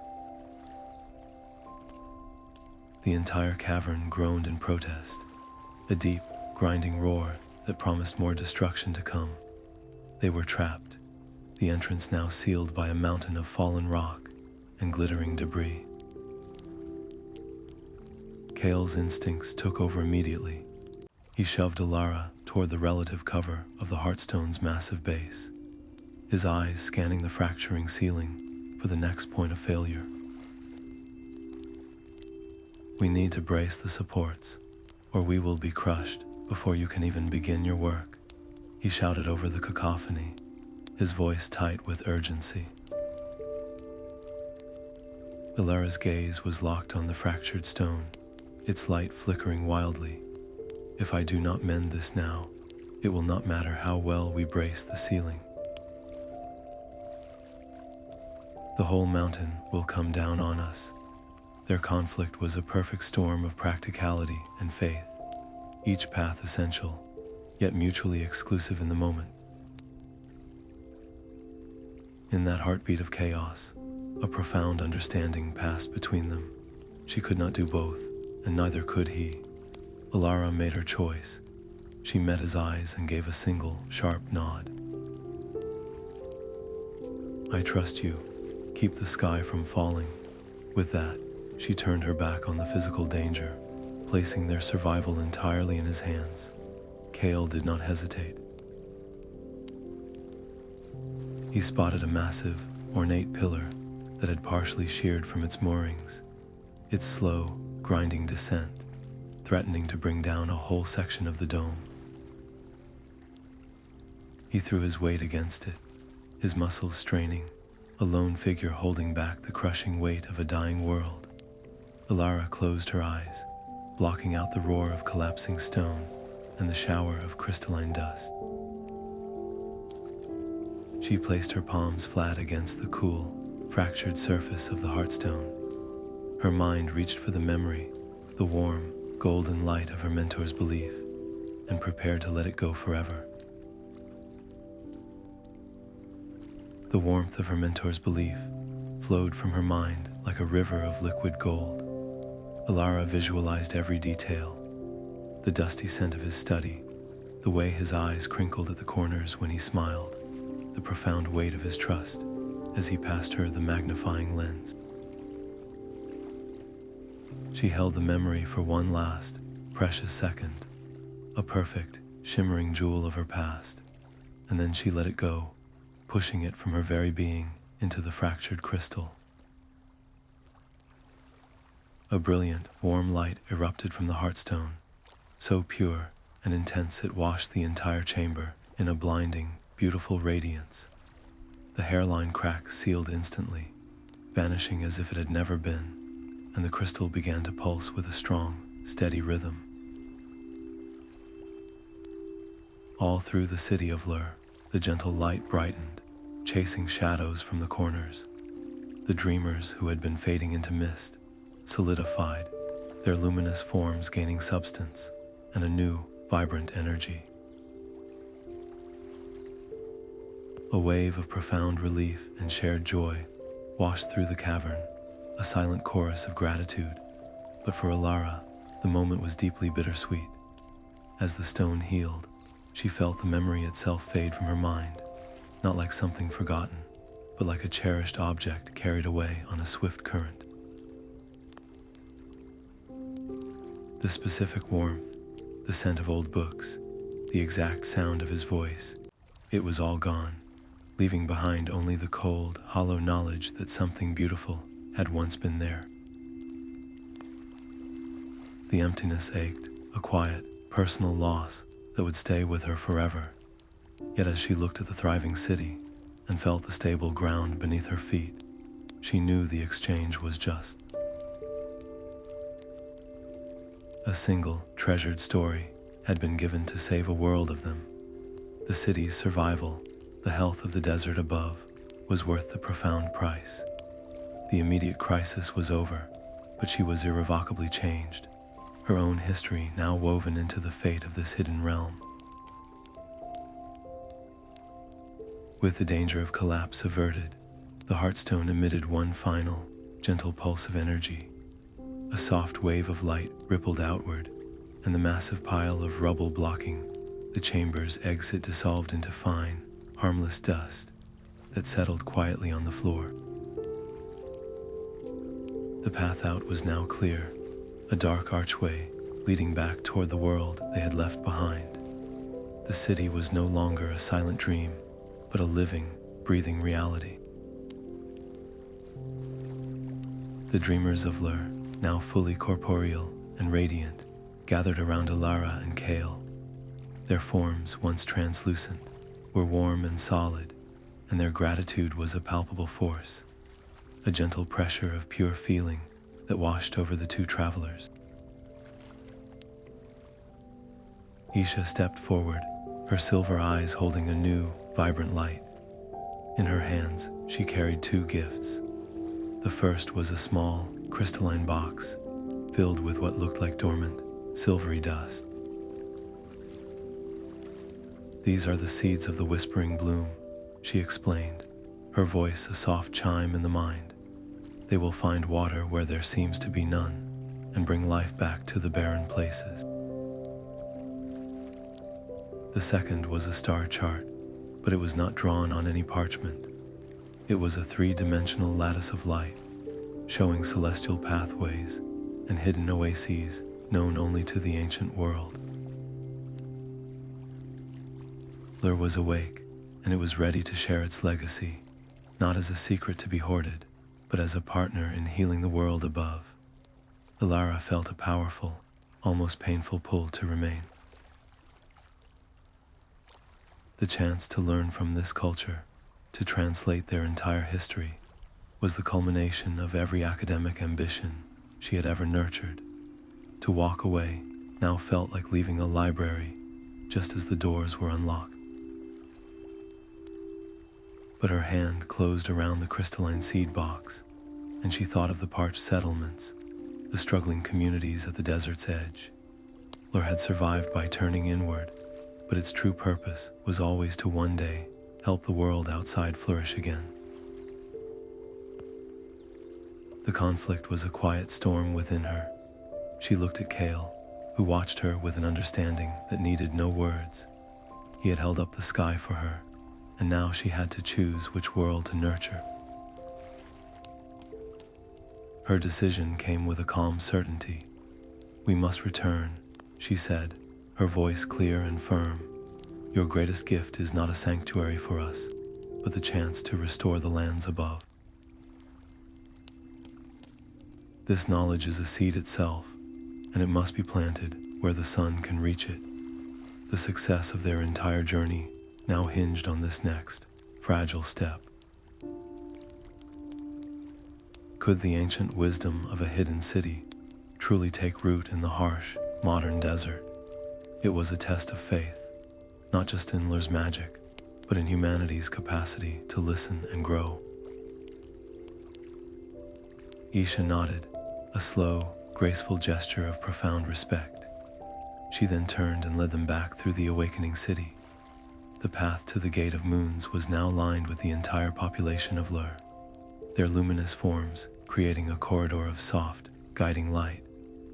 The entire cavern groaned in protest, a deep, grinding roar that promised more destruction to come. They were trapped, the entrance now sealed by a mountain of fallen rock and glittering debris. Kale's instincts took over immediately. He shoved Alara toward the relative cover of the Heartstone's massive base, his eyes scanning the fracturing ceiling for the next point of failure. We need to brace the supports, or we will be crushed before you can even begin your work, he shouted over the cacophony, his voice tight with urgency. Alara's gaze was locked on the fractured stone, its light flickering wildly. If I do not mend this now, it will not matter how well we brace the ceiling. The whole mountain will come down on us. Their conflict was a perfect storm of practicality and faith, each path essential, yet mutually exclusive in the moment. In that heartbeat of chaos, a profound understanding passed between them. She could not do both, and neither could he. Alara made her choice. She met his eyes and gave a single, sharp nod. I trust you. Keep the sky from falling. With that, she turned her back on the physical danger, placing their survival entirely in his hands. Kale did not hesitate. He spotted a massive, ornate pillar that had partially sheared from its moorings, its slow, grinding descent threatening to bring down a whole section of the dome. He threw his weight against it, his muscles straining, a lone figure holding back the crushing weight of a dying world. Alara closed her eyes, blocking out the roar of collapsing stone and the shower of crystalline dust. She placed her palms flat against the cool, fractured surface of the Heartstone. Her mind reached for the memory, the warm, golden light of her mentor's belief, and prepared to let it go forever. The warmth of her mentor's belief flowed from her mind like a river of liquid gold. Alara visualized every detail: the dusty scent of his study, the way his eyes crinkled at the corners when he smiled, the profound weight of his trust as he passed her the magnifying lens. She held the memory for one last, precious second, a perfect, shimmering jewel of her past, and then she let it go, pushing it from her very being into the fractured crystal. A brilliant, warm light erupted from the Heartstone, so pure and intense it washed the entire chamber in a blinding, beautiful radiance. The hairline crack sealed instantly, vanishing as if it had never been, and the crystal began to pulse with a strong, steady rhythm. All through the city of Lur, the gentle light brightened, chasing shadows from the corners. The dreamers who had been fading into mist solidified, their luminous forms gaining substance and a new, vibrant energy. A wave of profound relief and shared joy washed through the cavern, a silent chorus of gratitude. But for Alara, the moment was deeply bittersweet. As the stone healed, she felt the memory itself fade from her mind, not like something forgotten, but like a cherished object carried away on a swift current. The specific warmth, the scent of old books, the exact sound of his voice, it was all gone, leaving behind only the cold, hollow knowledge that something beautiful had once been there. The emptiness ached, a quiet, personal loss that would stay with her forever. Yet as she looked at the thriving city and felt the stable ground beneath her feet, she knew the exchange was just. A single, treasured story had been given to save a world of them. The city's survival, the health of the desert above, was worth the profound price. The immediate crisis was over, but she was irrevocably changed, her own history now woven into the fate of this hidden realm. With the danger of collapse averted, the Heartstone emitted one final, gentle pulse of energy. A soft wave of light rippled outward, and the massive pile of rubble blocking the chamber's exit dissolved into fine, harmless dust that settled quietly on the floor. The path out was now clear, a dark archway leading back toward the world they had left behind. The city was no longer a silent dream, but a living, breathing reality. The dreamers of Lur, now fully corporeal and radiant, gathered around Alara and Kale. Their forms, once translucent, were warm and solid, and their gratitude was a palpable force, a gentle pressure of pure feeling that washed over the two travelers. Isha stepped forward, her silver eyes holding a new, vibrant light. In her hands, she carried two gifts. The first was a small, crystalline box filled with what looked like dormant, silvery dust. "These are the seeds of the whispering bloom," she explained, her voice a soft chime in the mind. "They will find water where there seems to be none, and bring life back to the barren places." The second was a star chart, but it was not drawn on any parchment. It was a three-dimensional lattice of light, showing celestial pathways and hidden oases known only to the ancient world. Lur was awake, and it was ready to share its legacy, not as a secret to be hoarded, but as a partner in healing the world above. Alara felt a powerful, almost painful pull to remain. The chance to learn from this culture, to translate their entire history, was the culmination of every academic ambition she had ever nurtured. To walk away now felt like leaving a library just as the doors were unlocked. But her hand closed around the crystalline seed box, and she thought of the parched settlements, the struggling communities at the desert's edge. Lure had survived by turning inward, but its true purpose was always to one day help the world outside flourish again. The conflict was a quiet storm within her. She looked at Kale, who watched her with an understanding that needed no words. He had held up the sky for her, and now she had to choose which world to nurture. Her decision came with a calm certainty. "We must return," she said, her voice clear and firm. "Your greatest gift is not a sanctuary for us, but the chance to restore the lands above." This knowledge is a seed itself, and it must be planted where the sun can reach it. The success of their entire journey now hinged on this next, fragile step. Could the ancient wisdom of a hidden city truly take root in the harsh, modern desert? It was a test of faith, not just in Lure's magic, but in humanity's capacity to listen and grow. Isha nodded, a slow, graceful gesture of profound respect. She then turned and led them back through the awakening city. The path to the Gate of Moons was now lined with the entire population of Lure, their luminous forms creating a corridor of soft, guiding light,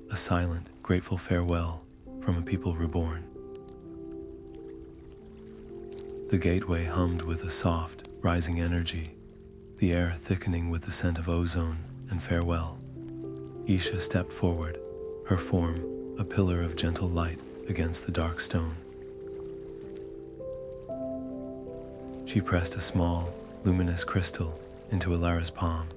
a silent, grateful farewell from a people reborn. The gateway hummed with a soft, rising energy, the air thickening with the scent of ozone and farewell. Isha stepped forward, her form a pillar of gentle light against the dark stone. She pressed a small, luminous crystal into Alara's palm.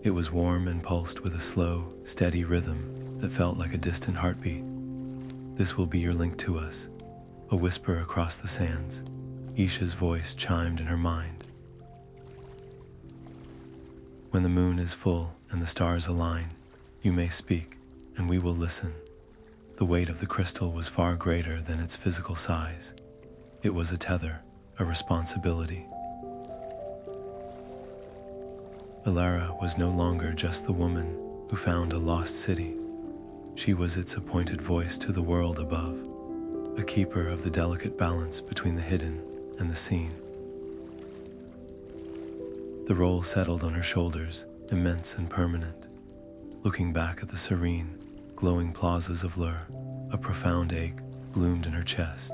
It was warm and pulsed with a slow, steady rhythm that felt like a distant heartbeat. "This will be your link to us," a whisper across the sands. Isha's voice chimed in her mind. "When the moon is full and the stars align, you may speak, and we will listen." The weight of the crystal was far greater than its physical size. It was a tether, a responsibility. Alara was no longer just the woman who found a lost city. She was its appointed voice to the world above, a keeper of the delicate balance between the hidden and the seen. The role settled on her shoulders, immense and permanent. Looking back at the serene, glowing plazas of Lure, a profound ache bloomed in her chest.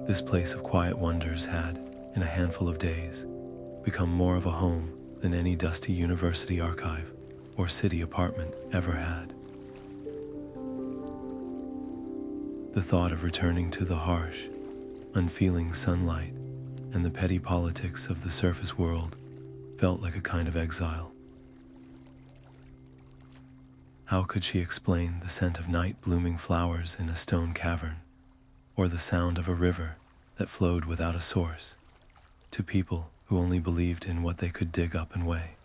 This place of quiet wonders had, in a handful of days, become more of a home than any dusty university archive or city apartment ever had. The thought of returning to the harsh, unfeeling sunlight and the petty politics of the surface world felt like a kind of exile. How could she explain the scent of night-blooming flowers in a stone cavern, or the sound of a river that flowed without a source, to people who only believed in what they could dig up and weigh?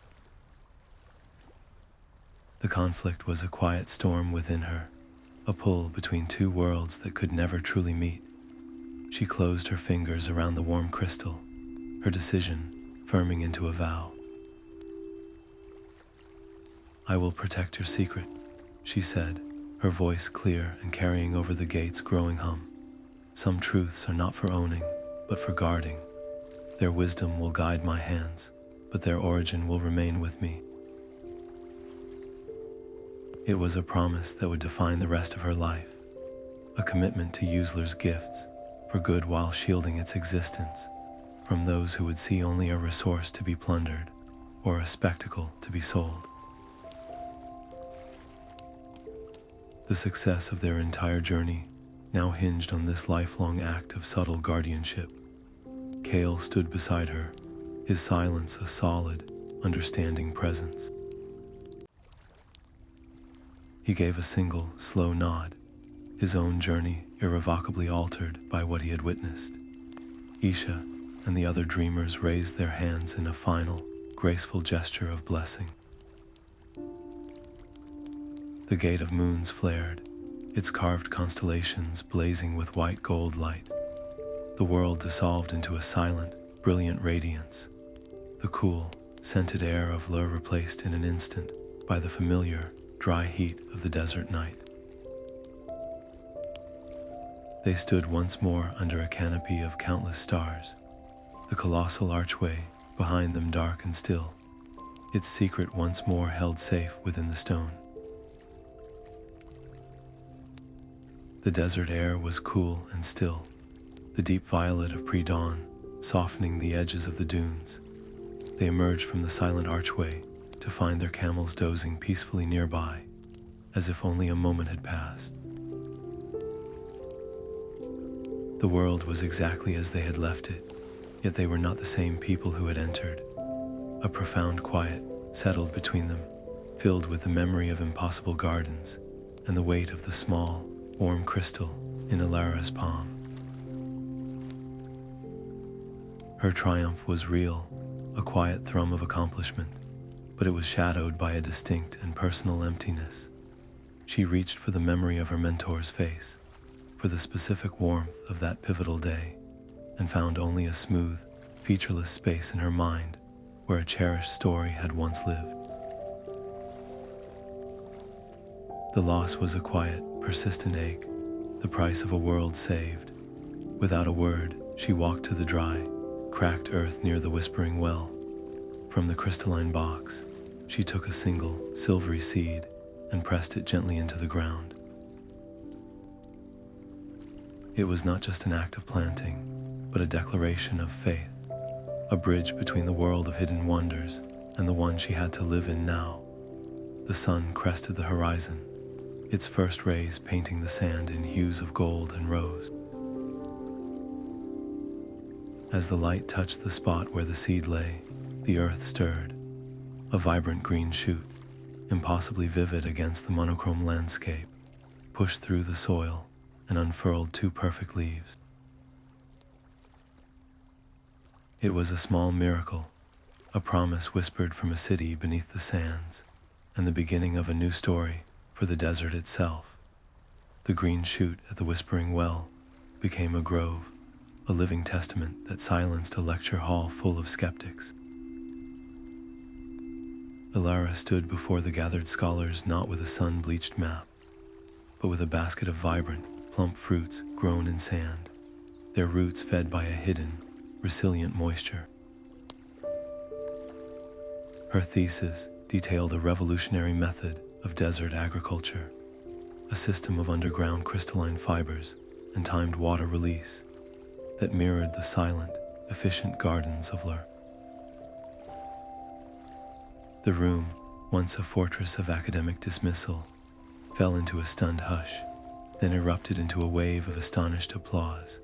The conflict was a quiet storm within her, a pull between two worlds that could never truly meet. She closed her fingers around the warm crystal, her decision firming into a vow. "I will protect your secret," she said, her voice clear and carrying over the gate's growing hum. "Some truths are not for owning, but for guarding. Their wisdom will guide my hands, but their origin will remain with me." It was a promise that would define the rest of her life, a commitment to use Lure's gifts for good while shielding its existence from those who would see only a resource to be plundered or a spectacle to be sold. The success of their entire journey now hinged on this lifelong act of subtle guardianship. Kale stood beside her, his silence a solid, understanding presence. He gave a single, slow nod, his own journey irrevocably altered by what he had witnessed. Isha and the other dreamers raised their hands in a final, graceful gesture of blessing. The Gate of Moons flared, its carved constellations blazing with white gold light. The world dissolved into a silent, brilliant radiance, the cool, scented air of Lur replaced in an instant by the familiar, dry heat of the desert night. They stood once more under a canopy of countless stars, the colossal archway behind them dark and still, its secret once more held safe within the stone. The desert air was cool and still, the deep violet of pre-dawn softening the edges of the dunes. They emerged from the silent archway to find their camels dozing peacefully nearby, as if only a moment had passed. The world was exactly as they had left it, yet they were not the same people who had entered. A profound quiet settled between them, filled with the memory of impossible gardens and the weight of the small, warm crystal in Alara's palm. Her triumph was real, a quiet thrum of accomplishment, but it was shadowed by a distinct and personal emptiness. She reached for the memory of her mentor's face, for the specific warmth of that pivotal day, and found only a smooth, featureless space in her mind where a cherished story had once lived. The loss was a quiet, persistent ache, the price of a world saved. Without a word, she walked to the dry, cracked earth near the whispering well. From the crystalline box, she took a single, silvery seed and pressed it gently into the ground. It was not just an act of planting, but a declaration of faith, a bridge between the world of hidden wonders and the one she had to live in now. The sun crested the horizon, its first rays painting the sand in hues of gold and rose. As the light touched the spot where the seed lay, the earth stirred, a vibrant green shoot, impossibly vivid against the monochrome landscape, pushed through the soil and unfurled two perfect leaves. It was a small miracle, a promise whispered from a city beneath the sands, and the beginning of a new story for the desert itself. The green shoot at the whispering well became a grove, a living testament that silenced a lecture hall full of skeptics. Alara stood before the gathered scholars not with a sun-bleached map, but with a basket of vibrant, plump fruits grown in sand, their roots fed by a hidden, resilient moisture. Her thesis detailed a revolutionary method of desert agriculture, a system of underground crystalline fibers and timed water release that mirrored the silent, efficient gardens of Lur. The room, once a fortress of academic dismissal, fell into a stunned hush, then erupted into a wave of astonished applause.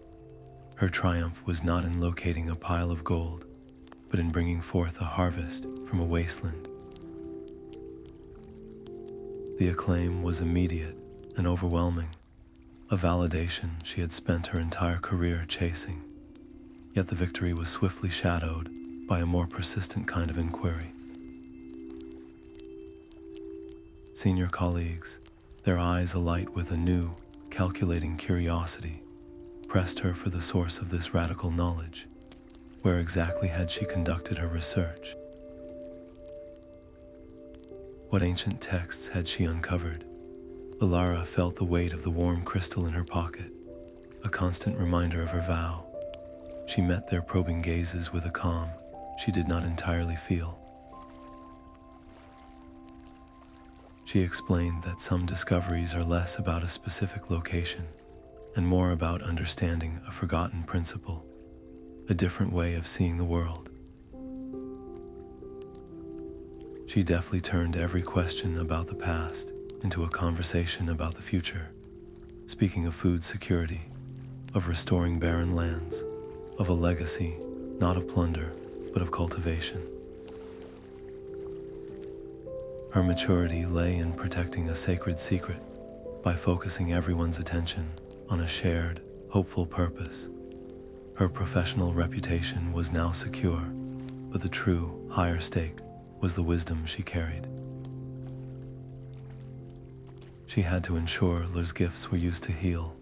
Her triumph was not in locating a pile of gold, but in bringing forth a harvest from a wasteland. The acclaim was immediate and overwhelming, a validation she had spent her entire career chasing. Yet the victory was swiftly shadowed by a more persistent kind of inquiry. Senior colleagues, their eyes alight with a new, calculating curiosity, pressed her for the source of this radical knowledge. Where exactly had she conducted her research? What ancient texts had she uncovered? Alara felt the weight of the warm crystal in her pocket, a constant reminder of her vow. She met their probing gazes with a calm she did not entirely feel. She explained that some discoveries are less about a specific location and more about understanding a forgotten principle, a different way of seeing the world. She deftly turned every question about the past into a conversation about the future, speaking of food security, of restoring barren lands, of a legacy, not of plunder, but of cultivation. Her maturity lay in protecting a sacred secret by focusing everyone's attention on a shared, hopeful purpose. Her professional reputation was now secure, but the true, higher stake was the wisdom she carried. She had to ensure Lur's gifts were used to heal,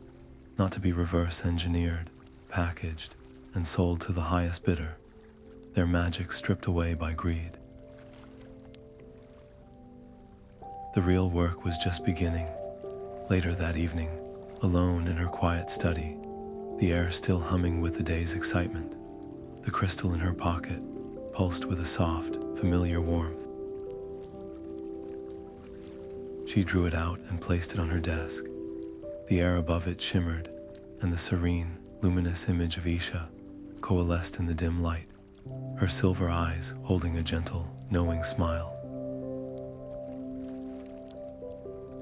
not to be reverse engineered, packaged, and sold to the highest bidder. their magic stripped away by greed. The real work was just beginning. Later that evening, alone in her quiet study, the air still humming with the day's excitement, the crystal in her pocket pulsed with a soft, familiar warmth. She drew it out and placed it on her desk. The air above it shimmered, and the serene, luminous image of Isha coalesced in the dim light, her silver eyes holding a gentle, knowing smile.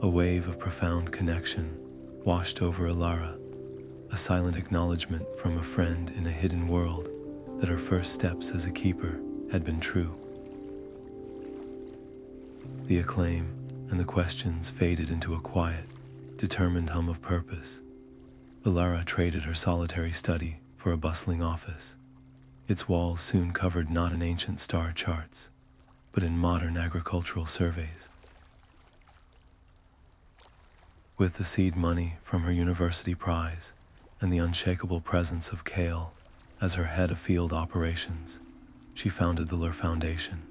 A wave of profound connection washed over Alara, a silent acknowledgement from a friend in a hidden world that her first steps as a keeper had been true. The acclaim and the questions faded into a quiet, determined hum of purpose. Alara traded her solitary study for a bustling office. Its walls soon covered not in ancient star charts, but in modern agricultural surveys. With the seed money from her university prize and the unshakable presence of Kale as her head of field operations, she founded the Lur Foundation.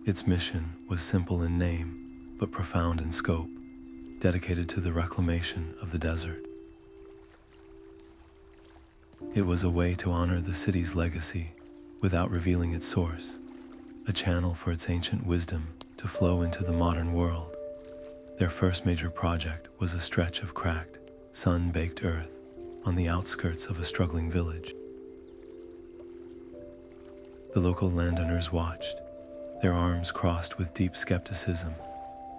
Its mission was simple in name, but profound in scope, dedicated to the reclamation of the desert. It was a way to honor the city's legacy without revealing its source, a channel for its ancient wisdom to flow into the modern world. Their first major project was a stretch of cracked, sun-baked earth on the outskirts of a struggling village. The local landowners watched, their arms crossed with deep skepticism,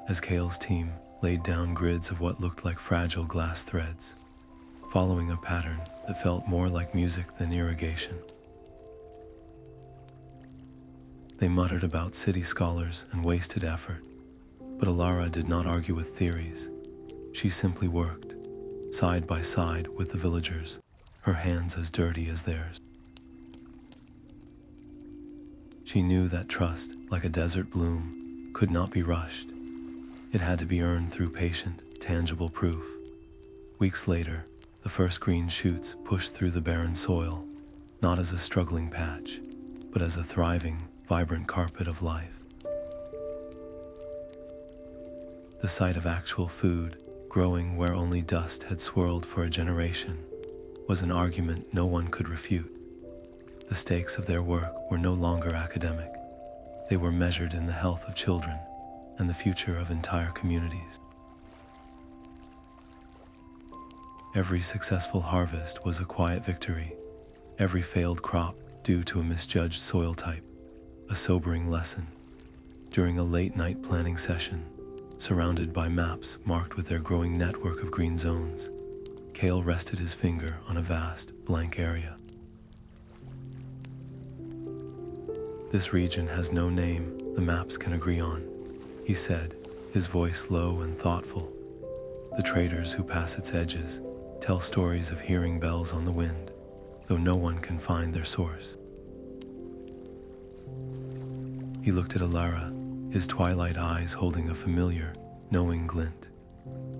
as Kale's team laid down grids of what looked like fragile glass threads, following a pattern that felt more like music than irrigation. They muttered about city scholars and wasted effort, but Alara did not argue with theories. She simply worked, side by side with the villagers, her hands as dirty as theirs. She knew that trust, like a desert bloom, could not be rushed. It had to be earned through patient, tangible proof. Weeks later, the first green shoots pushed through the barren soil, not as a struggling patch, but as a thriving, vibrant carpet of life. The sight of actual food, growing where only dust had swirled for a generation, was an argument no one could refute. The stakes of their work were no longer academic. They were measured in the health of children and the future of entire communities. Every successful harvest was a quiet victory, every failed crop due to a misjudged soil type, a sobering lesson. During a late-night planning session, surrounded by maps marked with their growing network of green zones, Kale rested his finger on a vast, blank area. "This region has no name the maps can agree on," he said, his voice low and thoughtful. "The traders who pass its edges tell stories of hearing bells on the wind, though no one can find their source." He looked at Alara, his twilight eyes holding a familiar, knowing glint.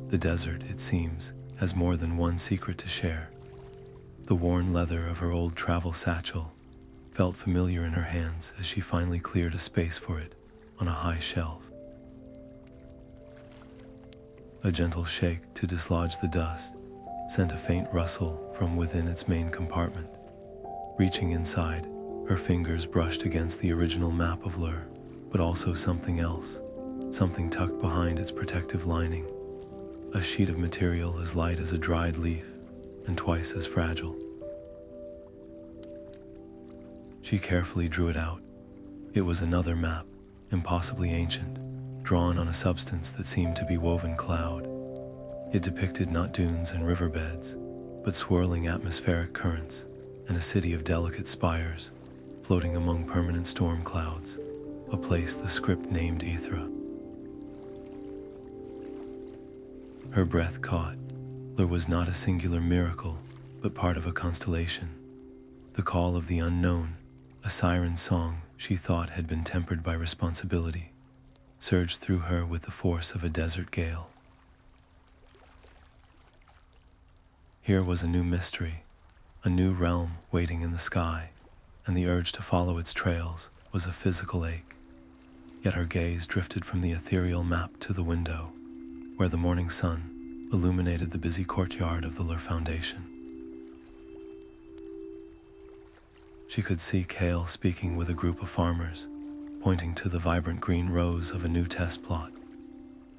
The desert, it seems, has more than one secret to share. The worn leather of her old travel satchel felt familiar in her hands as she finally cleared a space for it on a high shelf. A gentle shake to dislodge the dust sent a faint rustle from within its main compartment. Reaching inside, her fingers brushed against the original map of Lur, but also something else, something tucked behind its protective lining, a sheet of material as light as a dried leaf and twice as fragile. She carefully drew it out. It was another map, impossibly ancient, drawn on a substance that seemed to be woven cloud. It depicted not dunes and riverbeds, but swirling atmospheric currents and a city of delicate spires floating among permanent storm clouds, a place the script named Ithra. Her breath caught. Lur was not a singular miracle, but part of a constellation. The call of the unknown, a siren song she thought had been tempered by responsibility, surged through her with the force of a desert gale. Here was a new mystery, a new realm waiting in the sky, and the urge to follow its trails was a physical ache. Yet her gaze drifted from the ethereal map to the window, where the morning sun illuminated the busy courtyard of the Lur Foundation. She could see Kale speaking with a group of farmers, pointing to the vibrant green rows of a new test plot.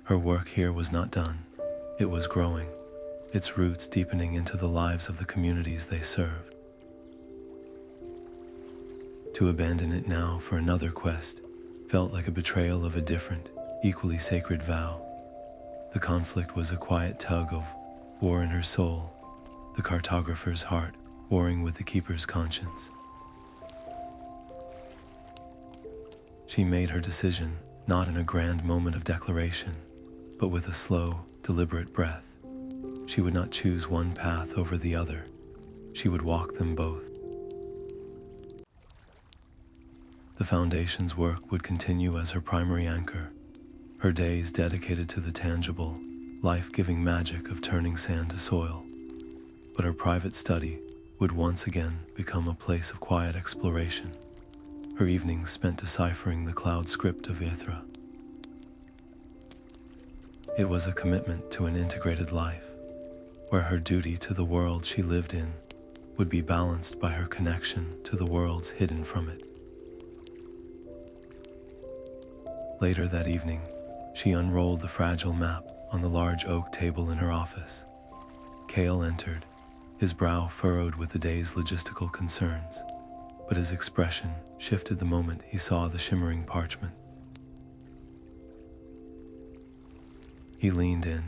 Her work here was not done, it was growing, its roots deepening into the lives of the communities they served. To abandon it now for another quest felt like a betrayal of a different, equally sacred vow. The conflict was a quiet tug of war in her soul, the cartographer's heart warring with the keeper's conscience. She made her decision not in a grand moment of declaration, but with a slow, deliberate breath. She would not choose one path over the other. She would walk them both. The Foundation's work would continue as her primary anchor, her days dedicated to the tangible, life-giving magic of turning sand to soil. But her private study would once again become a place of quiet exploration, her evenings spent deciphering the cloud script of Ithra. It was a commitment to an integrated life, where her duty to the world she lived in would be balanced by her connection to the worlds hidden from it. Later that evening, she unrolled the fragile map on the large oak table in her office. Kale entered, his brow furrowed with the day's logistical concerns, but his expression shifted the moment he saw the shimmering parchment. He leaned in,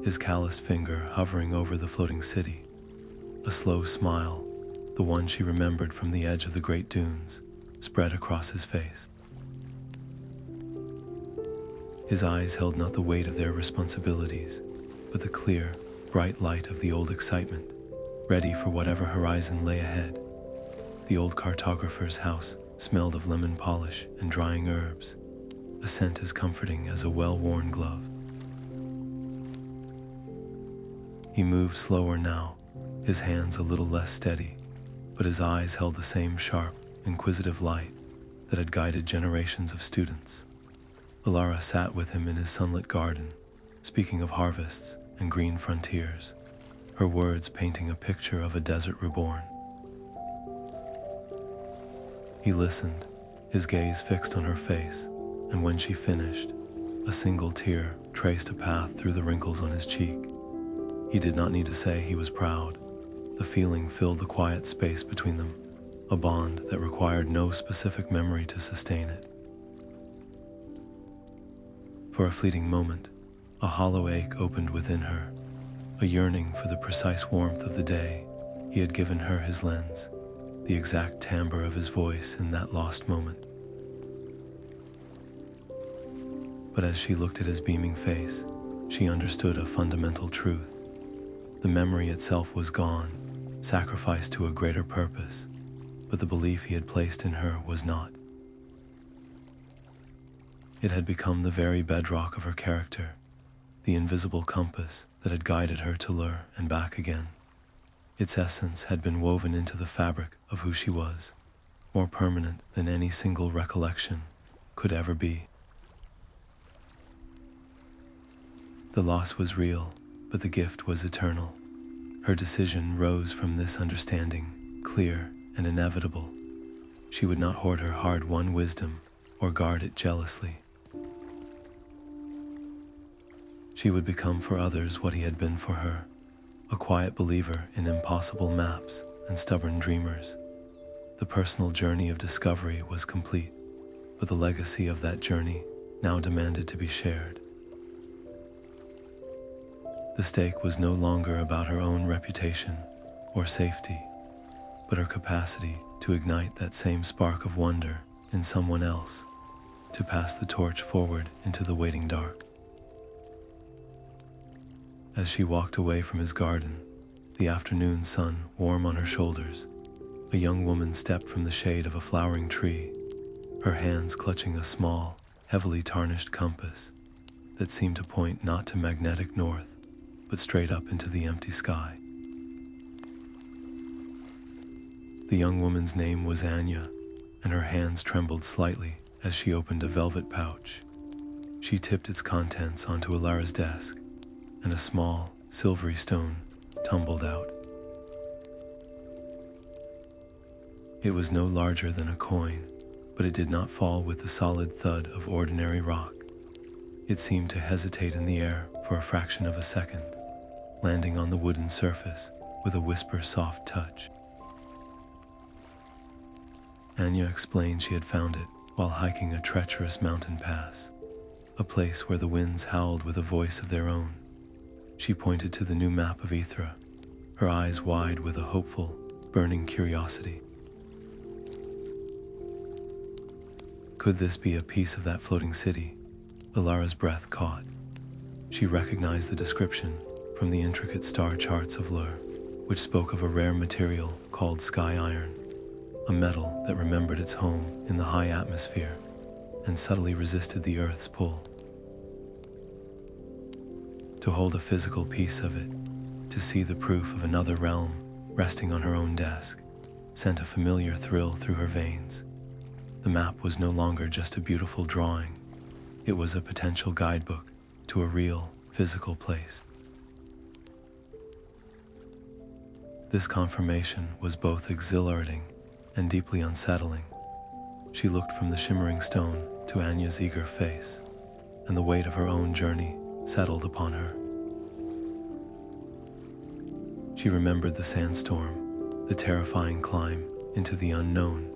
his calloused finger hovering over the floating city. A slow smile, the one she remembered from the edge of the great dunes, spread across his face. His eyes held not the weight of their responsibilities, but the clear, bright light of the old excitement, ready for whatever horizon lay ahead. The old cartographer's house smelled of lemon polish and drying herbs, a scent as comforting as a well-worn glove. He moved slower now, his hands a little less steady, but his eyes held the same sharp, inquisitive light that had guided generations of students. Alara sat with him in his sunlit garden, speaking of harvests and green frontiers, her words painting a picture of a desert reborn. He listened, his gaze fixed on her face, and when she finished, a single tear traced a path through the wrinkles on his cheek. He did not need to say he was proud. The feeling filled the quiet space between them, a bond that required no specific memory to sustain it. For a fleeting moment, a hollow ache opened within her, a yearning for the precise warmth of the day. He had given her his lens, the exact timbre of his voice in that lost moment. But as she looked at his beaming face, she understood a fundamental truth. The memory itself was gone, sacrificed to a greater purpose, but the belief he had placed in her was not. It had become the very bedrock of her character, the invisible compass that had guided her to Lur and back again. Its essence had been woven into the fabric of who she was, more permanent than any single recollection could ever be. The loss was real, but the gift was eternal. Her decision rose from this understanding, clear and inevitable. She would not hoard her hard-won wisdom or guard it jealously. She would become for others what he had been for her, a quiet believer in impossible maps and stubborn dreamers. The personal journey of discovery was complete, but the legacy of that journey now demanded to be shared. The stake was no longer about her own reputation or safety, but her capacity to ignite that same spark of wonder in someone else, to pass the torch forward into the waiting dark. As she walked away from his garden, the afternoon sun warm on her shoulders, a young woman stepped from the shade of a flowering tree, her hands clutching a small, heavily tarnished compass that seemed to point not to magnetic north, but straight up into the empty sky. The The young woman's name was Anya, and her hands trembled slightly as she opened a velvet pouch. She tipped its contents onto Alara's desk, and a small, silvery stone tumbled out. It was no larger than a coin, but it did not fall with the solid thud of ordinary rock. It seemed to hesitate in the air for a fraction of a second, landing on the wooden surface with a whisper-soft touch. Anya explained she had found it while hiking a treacherous mountain pass, a place where the winds howled with a voice of their own. She pointed to the new map of Ithra, her eyes wide with a hopeful, burning curiosity. Could this be a piece of that floating city? Alara's breath caught. She recognized the description from the intricate star charts of Lur, which spoke of a rare material called sky iron, a metal that remembered its home in the high atmosphere and subtly resisted the Earth's pull. To hold a physical piece of it, to see the proof of another realm resting on her own desk, sent a familiar thrill through her veins. The map was no longer just a beautiful drawing. It was a potential guidebook to a real, physical place. This confirmation was both exhilarating and deeply unsettling. She looked from the shimmering stone to Anya's eager face, and the weight of her own journey settled upon her. She remembered the sandstorm, the terrifying climb into the unknown,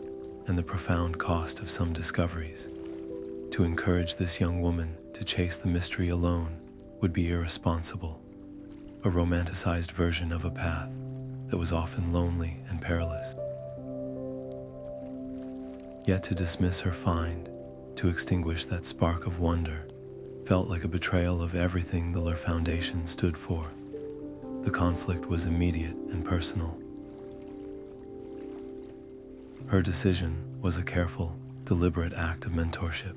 and the profound cost of some discoveries. To encourage this young woman to chase the mystery alone would be irresponsible, a romanticized version of a path that was often lonely and perilous. Yet to dismiss her find, to extinguish that spark of wonder, felt like a betrayal of everything the Lur Foundation stood for. The conflict was immediate and personal. Her decision was a careful, deliberate act of mentorship.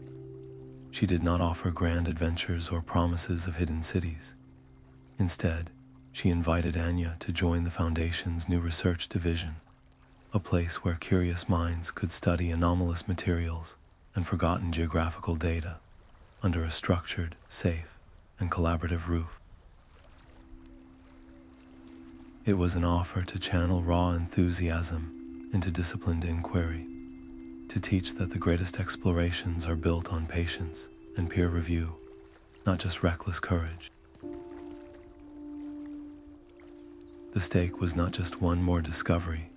She did not offer grand adventures or promises of hidden cities. Instead, she invited Anya to join the Foundation's new research division, a place where curious minds could study anomalous materials and forgotten geographical data under a structured, safe, and collaborative roof. It was an offer to channel raw enthusiasm into disciplined inquiry, to teach that the greatest explorations are built on patience and peer review, not just reckless courage. The stake was not just one more discovery,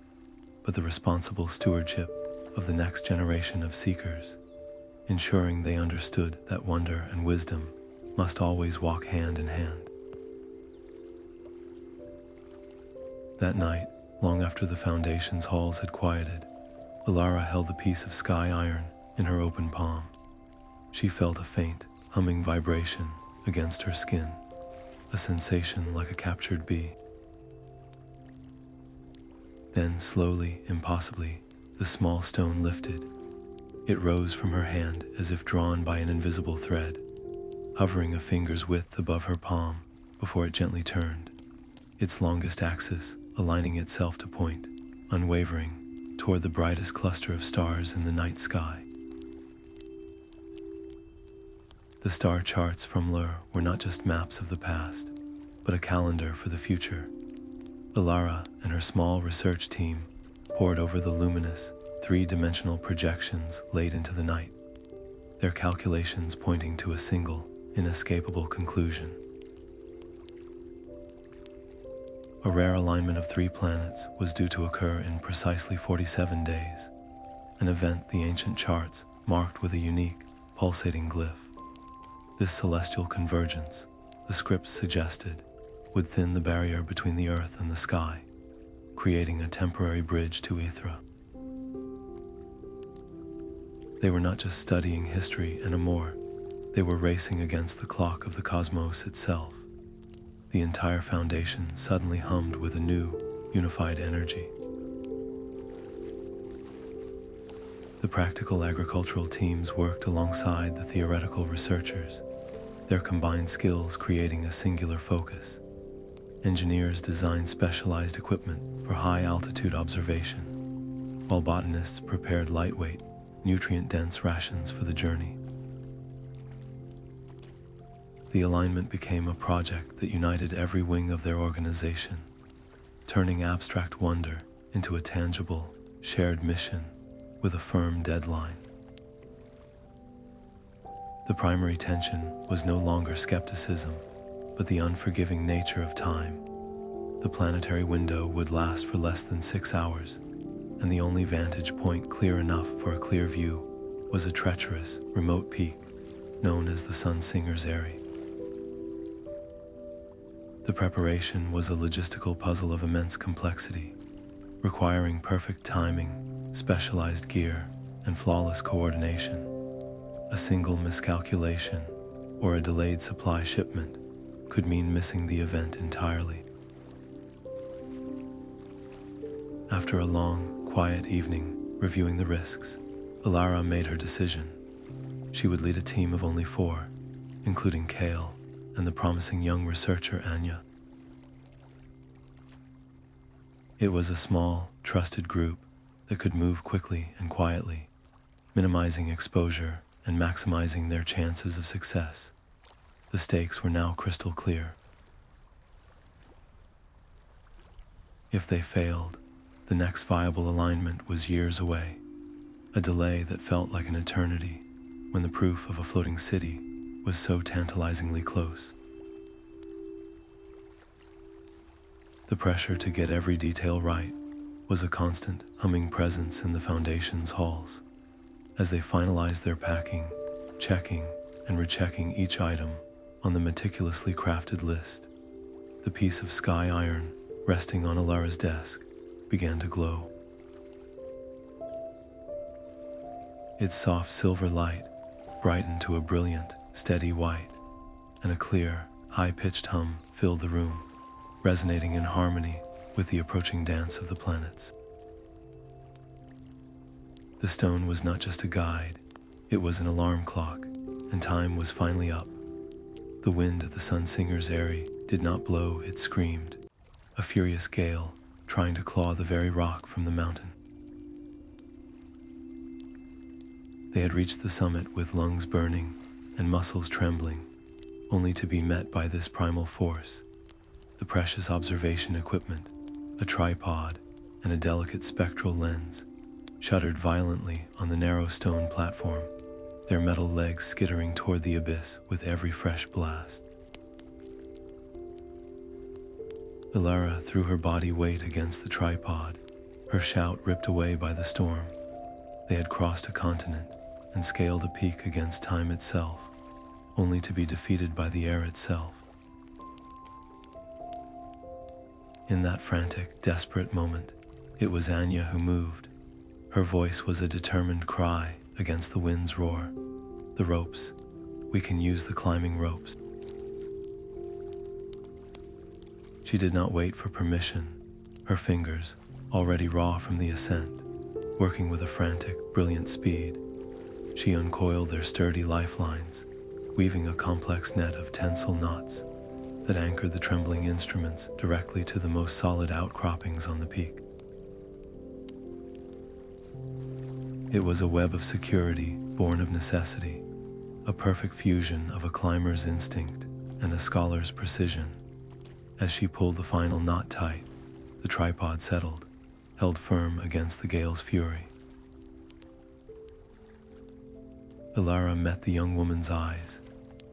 but the responsible stewardship of the next generation of seekers, ensuring they understood that wonder and wisdom must always walk hand in hand. That night, long after the Foundation's halls had quieted, Alara held the piece of sky iron in her open palm. She felt a faint, humming vibration against her skin, a sensation like a captured bee. Then, slowly, impossibly, the small stone lifted. It rose from her hand as if drawn by an invisible thread, hovering a finger's width above her palm before it gently turned, its longest axis aligning itself to point, unwavering, toward the brightest cluster of stars in the night sky. The star charts from Lur were not just maps of the past, but a calendar for the future. Alara and her small research team pored over the luminous, three-dimensional projections late into the night, their calculations pointing to a single, inescapable conclusion. A rare alignment of 3 planets was due to occur in precisely 47 days, an event the ancient charts marked with a unique, pulsating glyph. This celestial convergence, the scripts suggested, would thin the barrier between the Earth and the sky, creating a temporary bridge to Ithra. They were not just studying history and Amor, they were racing against the clock of the cosmos itself. The entire Foundation suddenly hummed with a new, unified energy. The practical agricultural teams worked alongside the theoretical researchers, their combined skills creating a singular focus. Engineers designed specialized equipment for high-altitude observation, while botanists prepared lightweight, nutrient-dense rations for the journey. The alignment became a project that united every wing of their organization, turning abstract wonder into a tangible, shared mission with a firm deadline. The primary tension was no longer skepticism, but the unforgiving nature of time. The planetary window would last for less than 6 hours, and the only vantage point clear enough for a clear view was a treacherous, remote peak known as the Sun Singer's Eyrie. The preparation was a logistical puzzle of immense complexity, requiring perfect timing, specialized gear, and flawless coordination. A single miscalculation or a delayed supply shipment could mean missing the event entirely. After a long, quiet evening reviewing the risks, Alara made her decision. She would lead a team of only 4, including Kale and the promising young researcher Anya. It was a small, trusted group that could move quickly and quietly, minimizing exposure and maximizing their chances of success. The stakes were now crystal clear. If they failed, the next viable alignment was years away, a delay that felt like an eternity when the proof of a floating city was so tantalizingly close. The pressure to get every detail right was a constant, humming presence in the Foundation's halls. As they finalized their packing, checking and rechecking each item on the meticulously crafted list, the piece of sky iron resting on Alara's desk began to glow. Its soft silver light brightened to a brilliant, steady white, and a clear, high-pitched hum filled the room, resonating in harmony with the approaching dance of the planets. The stone was not just a guide, it was an alarm clock, and time was finally up. The wind at the Sun Singer's Eyrie did not blow, it screamed, a furious gale trying to claw the very rock from the mountain. They had reached the summit with lungs burning and muscles trembling, only to be met by this primal force. The precious observation equipment, a tripod, and a delicate spectral lens, shuddered violently on the narrow stone platform, their metal legs skittering toward the abyss with every fresh blast. Alara threw her body weight against the tripod, her shout ripped away by the storm. They had crossed a continent and scaled a peak against time itself, only to be defeated by the air itself. In that frantic, desperate moment, it was Anya who moved. Her voice was a determined cry against the wind's roar. The ropes. We can use the climbing ropes. She did not wait for permission, her fingers, already raw from the ascent, working with a frantic, brilliant speed. She uncoiled their sturdy lifelines, weaving a complex net of tensile knots that anchored the trembling instruments directly to the most solid outcroppings on the peak. It was a web of security born of necessity, a perfect fusion of a climber's instinct and a scholar's precision. As she pulled the final knot tight, the tripod settled, held firm against the gale's fury. Alara met the young woman's eyes,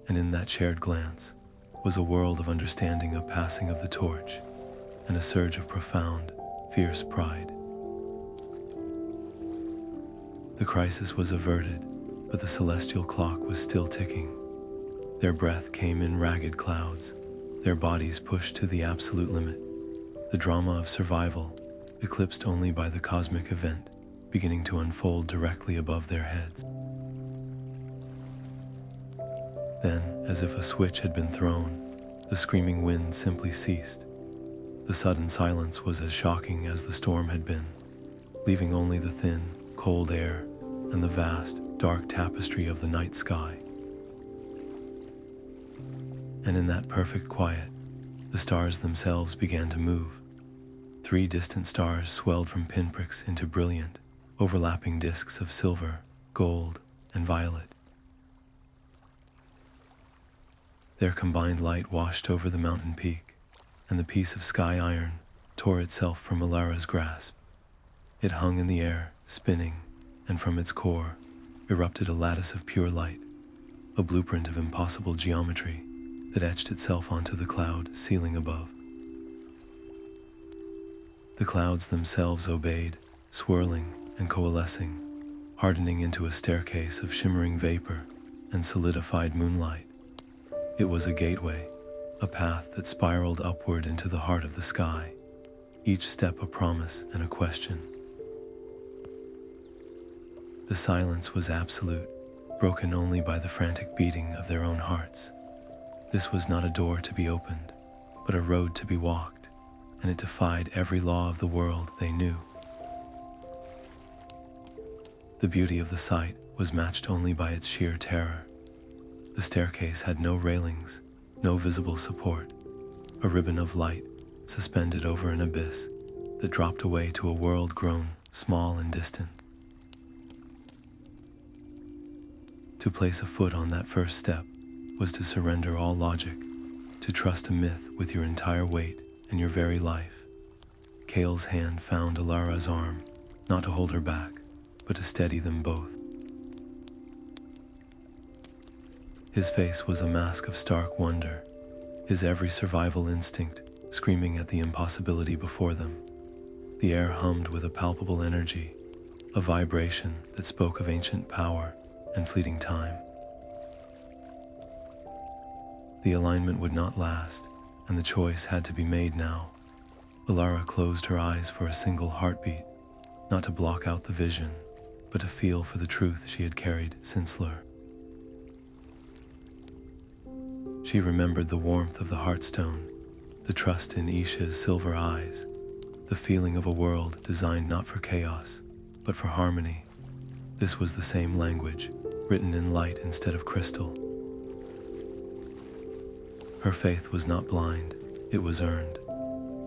and in that shared glance was a world of understanding, a passing of the torch, and a surge of profound, fierce pride. The crisis was averted, but the celestial clock was still ticking. Their breath came in ragged clouds, their bodies pushed to the absolute limit, the drama of survival, eclipsed only by the cosmic event, beginning to unfold directly above their heads. Then, as if a switch had been thrown, the screaming wind simply ceased. The sudden silence was as shocking as the storm had been, leaving only the thin, cold air and the vast, dark tapestry of the night sky. And in that perfect quiet, the stars themselves began to move. 3 distant stars swelled from pinpricks into brilliant, overlapping discs of silver, gold, and violet. Their combined light washed over the mountain peak, and the piece of sky iron tore itself from Alara's grasp. It hung in the air, spinning, and from its core erupted a lattice of pure light, a blueprint of impossible geometry that etched itself onto the cloud ceiling above. The clouds themselves obeyed, swirling and coalescing, hardening into a staircase of shimmering vapor and solidified moonlight. It was a gateway, a path that spiraled upward into the heart of the sky, each step a promise and a question. The silence was absolute, broken only by the frantic beating of their own hearts. This was not a door to be opened, but a road to be walked, and it defied every law of the world they knew. The beauty of the sight was matched only by its sheer terror. The staircase had no railings, no visible support, a ribbon of light suspended over an abyss that dropped away to a world grown small and distant. To place a foot on that first step was to surrender all logic, to trust a myth with your entire weight and your very life. Kale's hand found Alara's arm, not to hold her back, but to steady them both. His face was a mask of stark wonder, his every survival instinct screaming at the impossibility before them. The air hummed with a palpable energy, a vibration that spoke of ancient power and fleeting time. The alignment would not last, and the choice had to be made now. Alara closed her eyes for a single heartbeat, not to block out the vision, but to feel for the truth she had carried since Lur. She remembered the warmth of the heartstone, the trust in Isha's silver eyes, the feeling of a world designed not for chaos, but for harmony. This was the same language, written in light instead of crystal. Her faith was not blind, it was earned.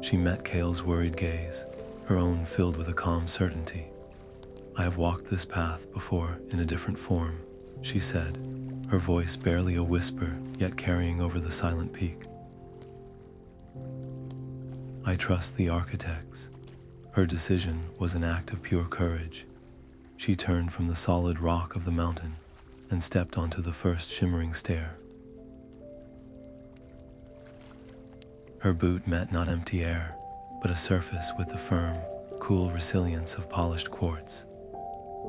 She met Kale's worried gaze, her own filled with a calm certainty. "I have walked this path before in a different form," she said, her voice barely a whisper, yet carrying over the silent peak. "I trust the architects." Her decision was an act of pure courage. She turned from the solid rock of the mountain and stepped onto the first shimmering stair. Her boot met not empty air, but a surface with the firm, cool resilience of polished quartz.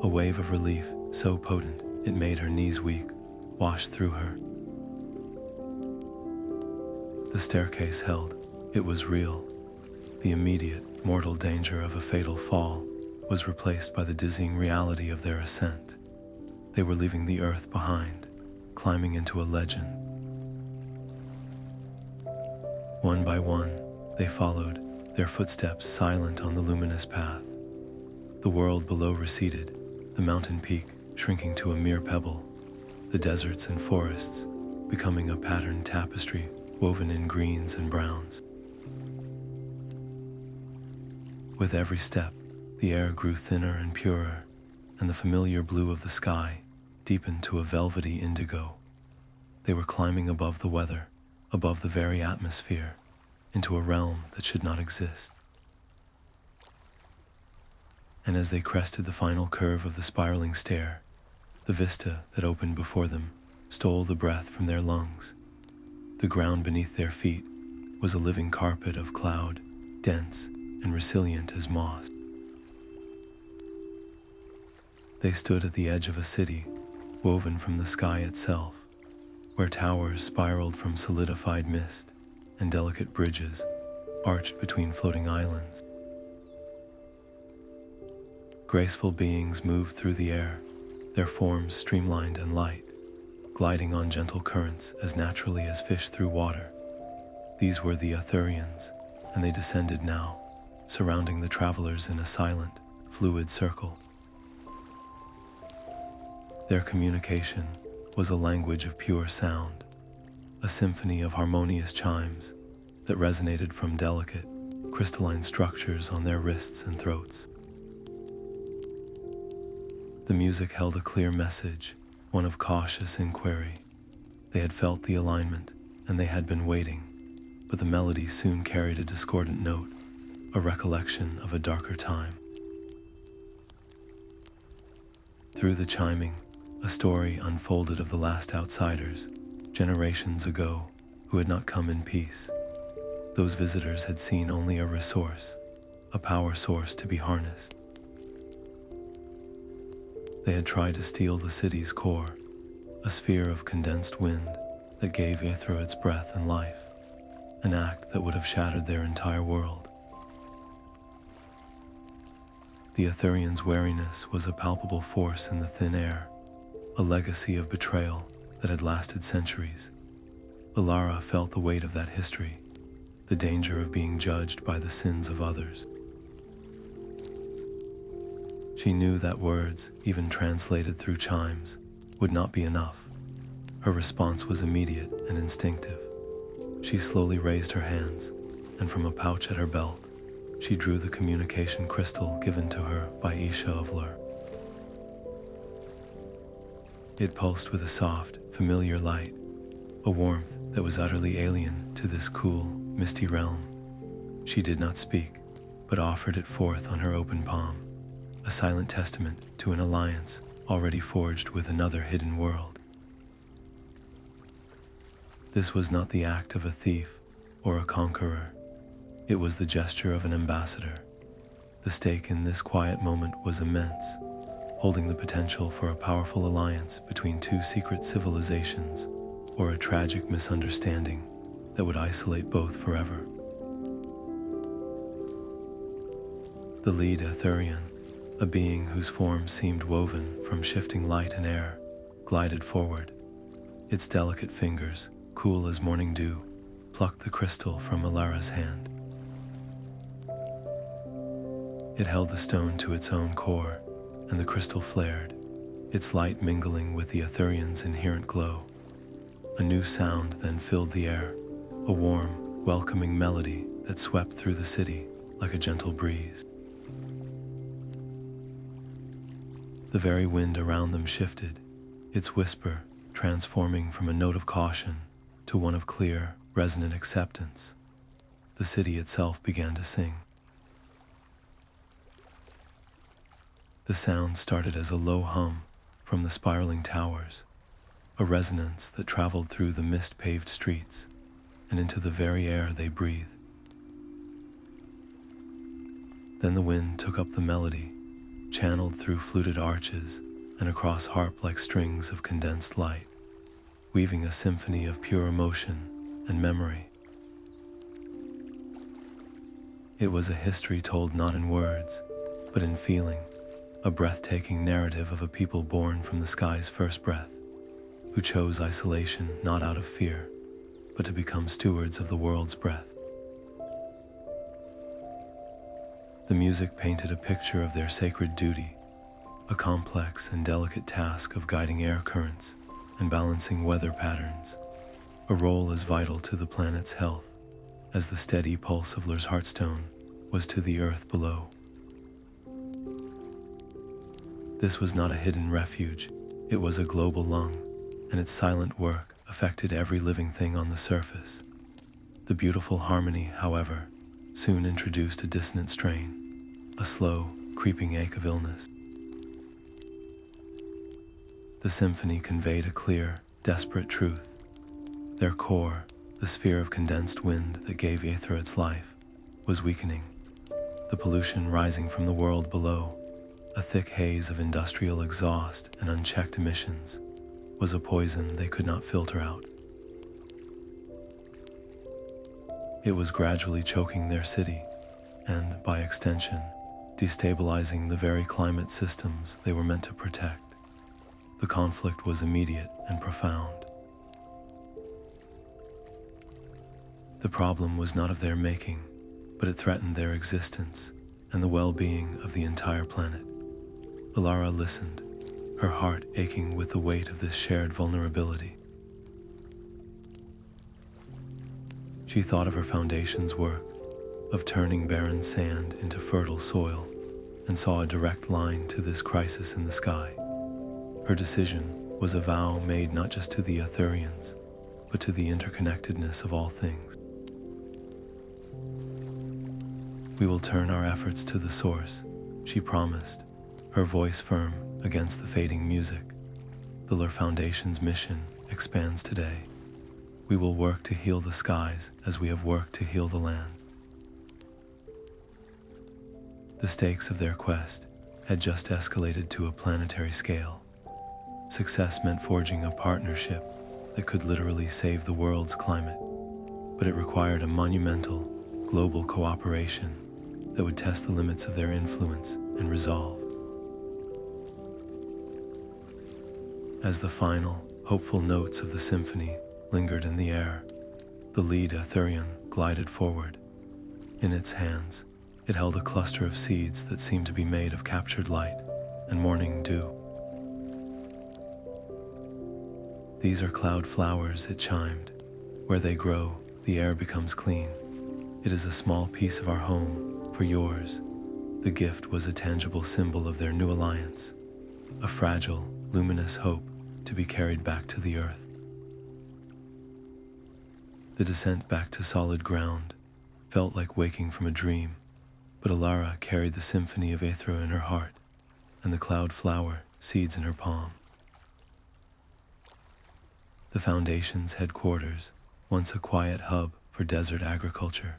A wave of relief so potent it made her knees weak washed through her. The staircase held. It was real. The immediate, mortal danger of a fatal fall was replaced by the dizzying reality of their ascent. They were leaving the earth behind, climbing into a legend. One by one, they followed, their footsteps silent on the luminous path. The world below receded, the mountain peak shrinking to a mere pebble, the deserts and forests becoming a patterned tapestry woven in greens and browns. With every step, the air grew thinner and purer, and the familiar blue of the sky deepened to a velvety indigo. They were climbing above the weather, above the very atmosphere, into a realm that should not exist. And as they crested the final curve of the spiraling stair, the vista that opened before them stole the breath from their lungs. The ground beneath their feet was a living carpet of cloud, dense and resilient as moss. They stood at the edge of a city, woven from the sky itself, where towers spiraled from solidified mist and delicate bridges arched between floating islands. Graceful beings moved through the air, their forms streamlined and light, gliding on gentle currents as naturally as fish through water. These were the Arthurians, and they descended now, surrounding the travelers in a silent, fluid circle. Their communication was a language of pure sound, a symphony of harmonious chimes that resonated from delicate, crystalline structures on their wrists and throats. The music held a clear message, one of cautious inquiry. They had felt the alignment, and they had been waiting, but the melody soon carried a discordant note, a recollection of a darker time. Through the chiming, a story unfolded of the last outsiders, generations ago, who had not come in peace. Those visitors had seen only a resource, a power source to be harnessed. They had tried to steal the city's core, a sphere of condensed wind that gave Aethra its breath and life, an act that would have shattered their entire world. The Etherians' wariness was a palpable force in the thin air, a legacy of betrayal that had lasted centuries. Ilara felt the weight of that history, the danger of being judged by the sins of others. She knew that words, even translated through chimes, would not be enough. Her response was immediate and instinctive. She slowly raised her hands, and from a pouch at her belt, she drew the communication crystal given to her by Isha of Lur. It pulsed with a soft, familiar light, a warmth that was utterly alien to this cool, misty realm. She did not speak, but offered it forth on her open palm, a silent testament to an alliance already forged with another hidden world. This was not the act of a thief or a conqueror. It was the gesture of an ambassador. The stake in this quiet moment was immense, holding the potential for a powerful alliance between two secret civilizations, or a tragic misunderstanding that would isolate both forever. The lead Etherian, a being whose form seemed woven from shifting light and air, glided forward. Its delicate fingers, cool as morning dew, plucked the crystal from Ilara's hand. It held the stone to its own core, and the crystal flared, its light mingling with the Etherian's inherent glow. A new sound then filled the air, a warm, welcoming melody that swept through the city like a gentle breeze. The very wind around them shifted, its whisper transforming from a note of caution to one of clear, resonant acceptance. The city itself began to sing. The sound started as a low hum from the spiraling towers, a resonance that traveled through the mist-paved streets and into the very air they breathed. Then the wind took up the melody, channeled through fluted arches and across harp-like strings of condensed light, weaving a symphony of pure emotion and memory. It was a history told not in words, but in feeling, a breathtaking narrative of a people born from the sky's first breath, who chose isolation not out of fear, but to become stewards of the world's breath. The music painted a picture of their sacred duty, a complex and delicate task of guiding air currents and balancing weather patterns, a role as vital to the planet's health as the steady pulse of Lur's heartstone was to the earth below. This was not a hidden refuge, it was a global lung, and its silent work affected every living thing on the surface. The beautiful harmony, however, soon introduced a dissonant strain, a slow, creeping ache of illness. The symphony conveyed a clear, desperate truth. Their core, the sphere of condensed wind that gave Aethra its life, was weakening. The pollution rising from the world below, a thick haze of industrial exhaust and unchecked emissions, was a poison they could not filter out. It was gradually choking their city, and, by extension, destabilizing the very climate systems they were meant to protect. The conflict was immediate and profound. The problem was not of their making, but it threatened their existence and the well-being of the entire planet. Ilara listened, her heart aching with the weight of this shared vulnerability. She thought of her foundation's work, of turning barren sand into fertile soil, and saw a direct line to this crisis in the sky. Her decision was a vow made not just to the Arthurians, but to the interconnectedness of all things. "We will turn our efforts to the source," she promised, her voice firm against the fading music. "The Lur Foundation's mission expands today. We will work to heal the skies as we have worked to heal the land." The stakes of their quest had just escalated to a planetary scale. Success meant forging a partnership that could literally save the world's climate, but it required a monumental, global cooperation that would test the limits of their influence and resolve. As the final, hopeful notes of the symphony lingered in the air, the lead Arthurian glided forward. In its hands, it held a cluster of seeds that seemed to be made of captured light and morning dew. "These are cloud flowers," it chimed. "Where they grow, the air becomes clean. It is a small piece of our home for yours." The gift was a tangible symbol of their new alliance, a fragile, luminous hope to be carried back to the earth. The descent back to solid ground felt like waking from a dream, but Alara carried the symphony of Aethra in her heart and the cloud flower seeds in her palm. The Foundation's headquarters, once a quiet hub for desert agriculture,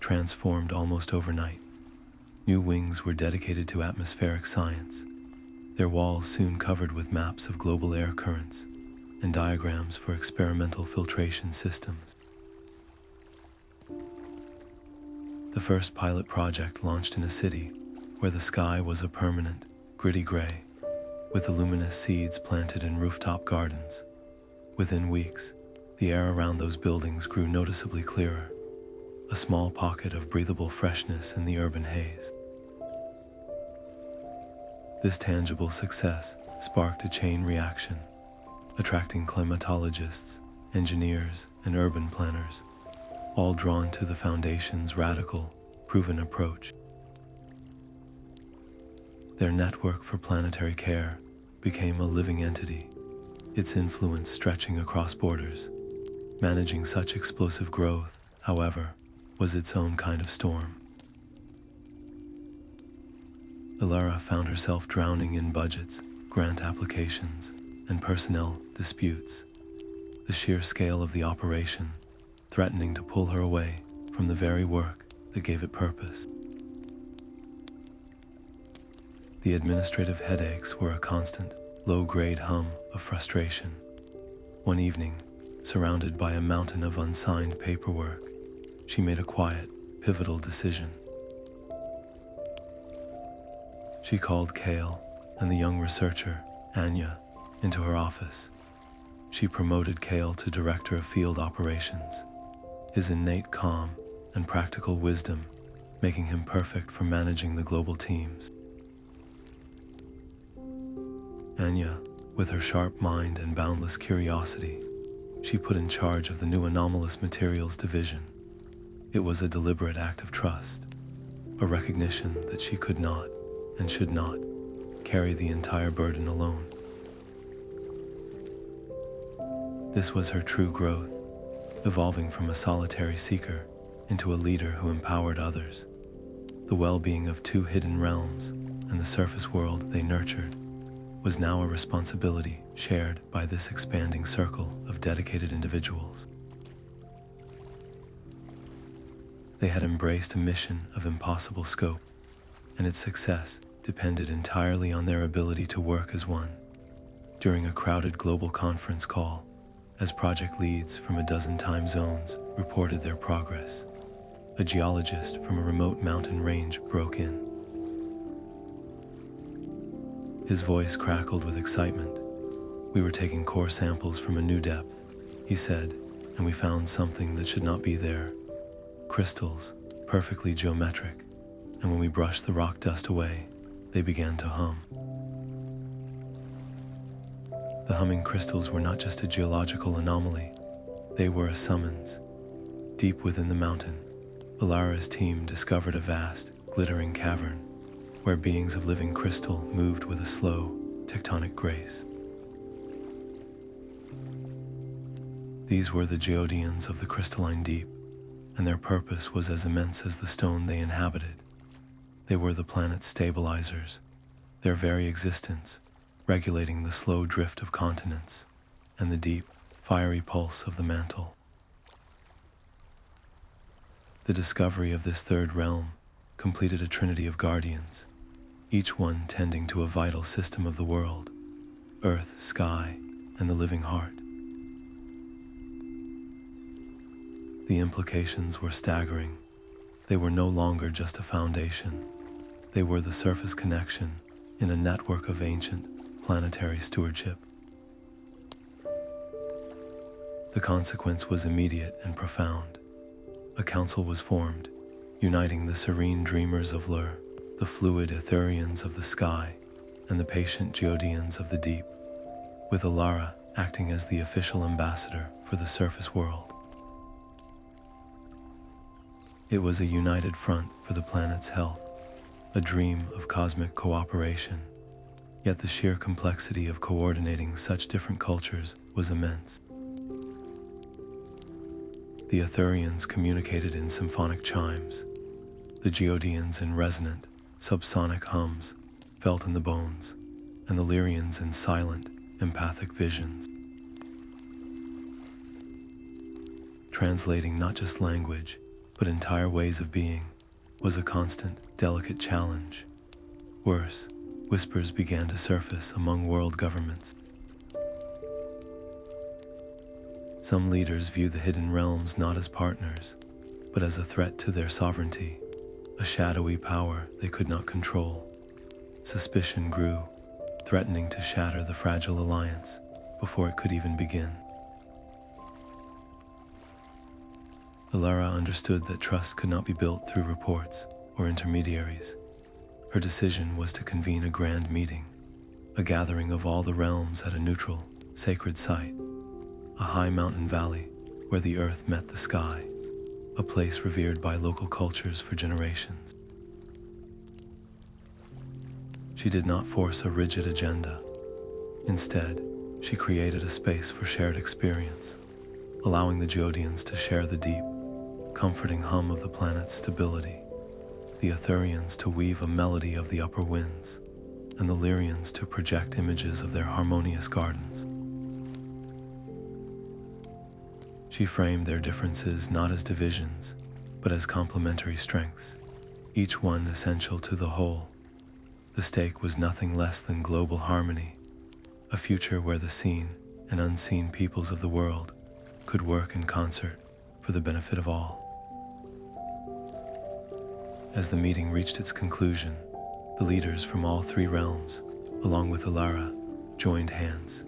transformed almost overnight. New wings were dedicated to atmospheric science, their walls soon covered with maps of global air currents and diagrams for experimental filtration systems. The first pilot project launched in a city where the sky was a permanent, gritty gray, with the luminous seeds planted in rooftop gardens. Within weeks, the air around those buildings grew noticeably clearer, a small pocket of breathable freshness in the urban haze. This tangible success sparked a chain reaction, attracting climatologists, engineers, and urban planners, all drawn to the Foundation's radical, proven approach. Their network for planetary care became a living entity, its influence stretching across borders. Managing such explosive growth, however, was its own kind of storm. Alara found herself drowning in budgets, grant applications, and personnel disputes, the sheer scale of the operation threatening to pull her away from the very work that gave it purpose. The administrative headaches were a constant, low-grade hum of frustration. One evening, surrounded by a mountain of unsigned paperwork, she made a quiet, pivotal decision. She called Kale and the young researcher, Anya, into her office. She promoted Kale to director of field operations, his innate calm and practical wisdom making him perfect for managing the global teams. Anya, with her sharp mind and boundless curiosity, she put in charge of the new anomalous materials division. It was a deliberate act of trust, a recognition that she could not and should not carry the entire burden alone. This was her true growth, evolving from a solitary seeker into a leader who empowered others. The well-being of two hidden realms and the surface world they nurtured was now a responsibility shared by this expanding circle of dedicated individuals. They had embraced a mission of impossible scope, and its success depended entirely on their ability to work as one. During a crowded global conference call, as project leads from a dozen time zones reported their progress, a geologist from a remote mountain range broke in. His voice crackled with excitement. "We were taking core samples from a new depth," he said, "and we found something that should not be there. Crystals, perfectly geometric, and when we brushed the rock dust away, they began to hum." The humming crystals were not just a geological anomaly, they were a summons. Deep within the mountain, Alara's team discovered a vast, glittering cavern, where beings of living crystal moved with a slow, tectonic grace. These were the geodians of the crystalline deep, and their purpose was as immense as the stone they inhabited. They were the planet's stabilizers, their very existence regulating the slow drift of continents and the deep, fiery pulse of the mantle. The discovery of this third realm completed a trinity of guardians, each one tending to a vital system of the world: earth, sky, and the living heart. The implications were staggering. They were no longer just a foundation. They were the surface connection in a network of ancient, planetary stewardship. The consequence was immediate and profound. A council was formed, uniting the serene dreamers of Lur, the fluid Etherians of the sky, and the patient Geodians of the deep, with Alara acting as the official ambassador for the surface world. It was a united front for the planet's health, a dream of cosmic cooperation, yet the sheer complexity of coordinating such different cultures was immense. The Etherians communicated in symphonic chimes, the Geodians in resonant, subsonic hums felt in the bones, and the Lyrians in silent, empathic visions. Translating not just language, but entire ways of being was a constant, delicate challenge. Worse, whispers began to surface among world governments. Some leaders view the hidden realms not as partners, but as a threat to their sovereignty, a shadowy power they could not control. Suspicion grew, threatening to shatter the fragile alliance before it could even begin. Alara understood that trust could not be built through reports or intermediaries. Her decision was to convene a grand meeting, a gathering of all the realms at a neutral, sacred site, a high mountain valley where the earth met the sky, a place revered by local cultures for generations. She did not force a rigid agenda. Instead, she created a space for shared experience, allowing the Geodians to share the deep, comforting hum of the planet's stability, the Etherians to weave a melody of the upper winds, and the Lyrians to project images of their harmonious gardens. She framed their differences not as divisions, but as complementary strengths, each one essential to the whole. The stake was nothing less than global harmony, a future where the seen and unseen peoples of the world could work in concert for the benefit of all. As the meeting reached its conclusion, the leaders from all three realms, along with Alara, joined hands.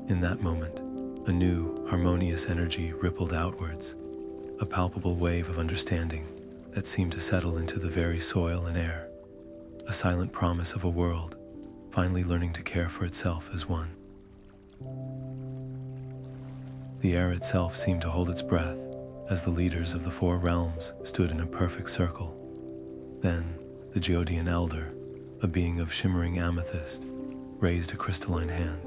In that moment, a new, harmonious energy rippled outwards, a palpable wave of understanding that seemed to settle into the very soil and air, a silent promise of a world finally learning to care for itself as one. The air itself seemed to hold its breath as the leaders of the four realms stood in a perfect circle. Then, the Geodian elder, a being of shimmering amethyst, raised a crystalline hand.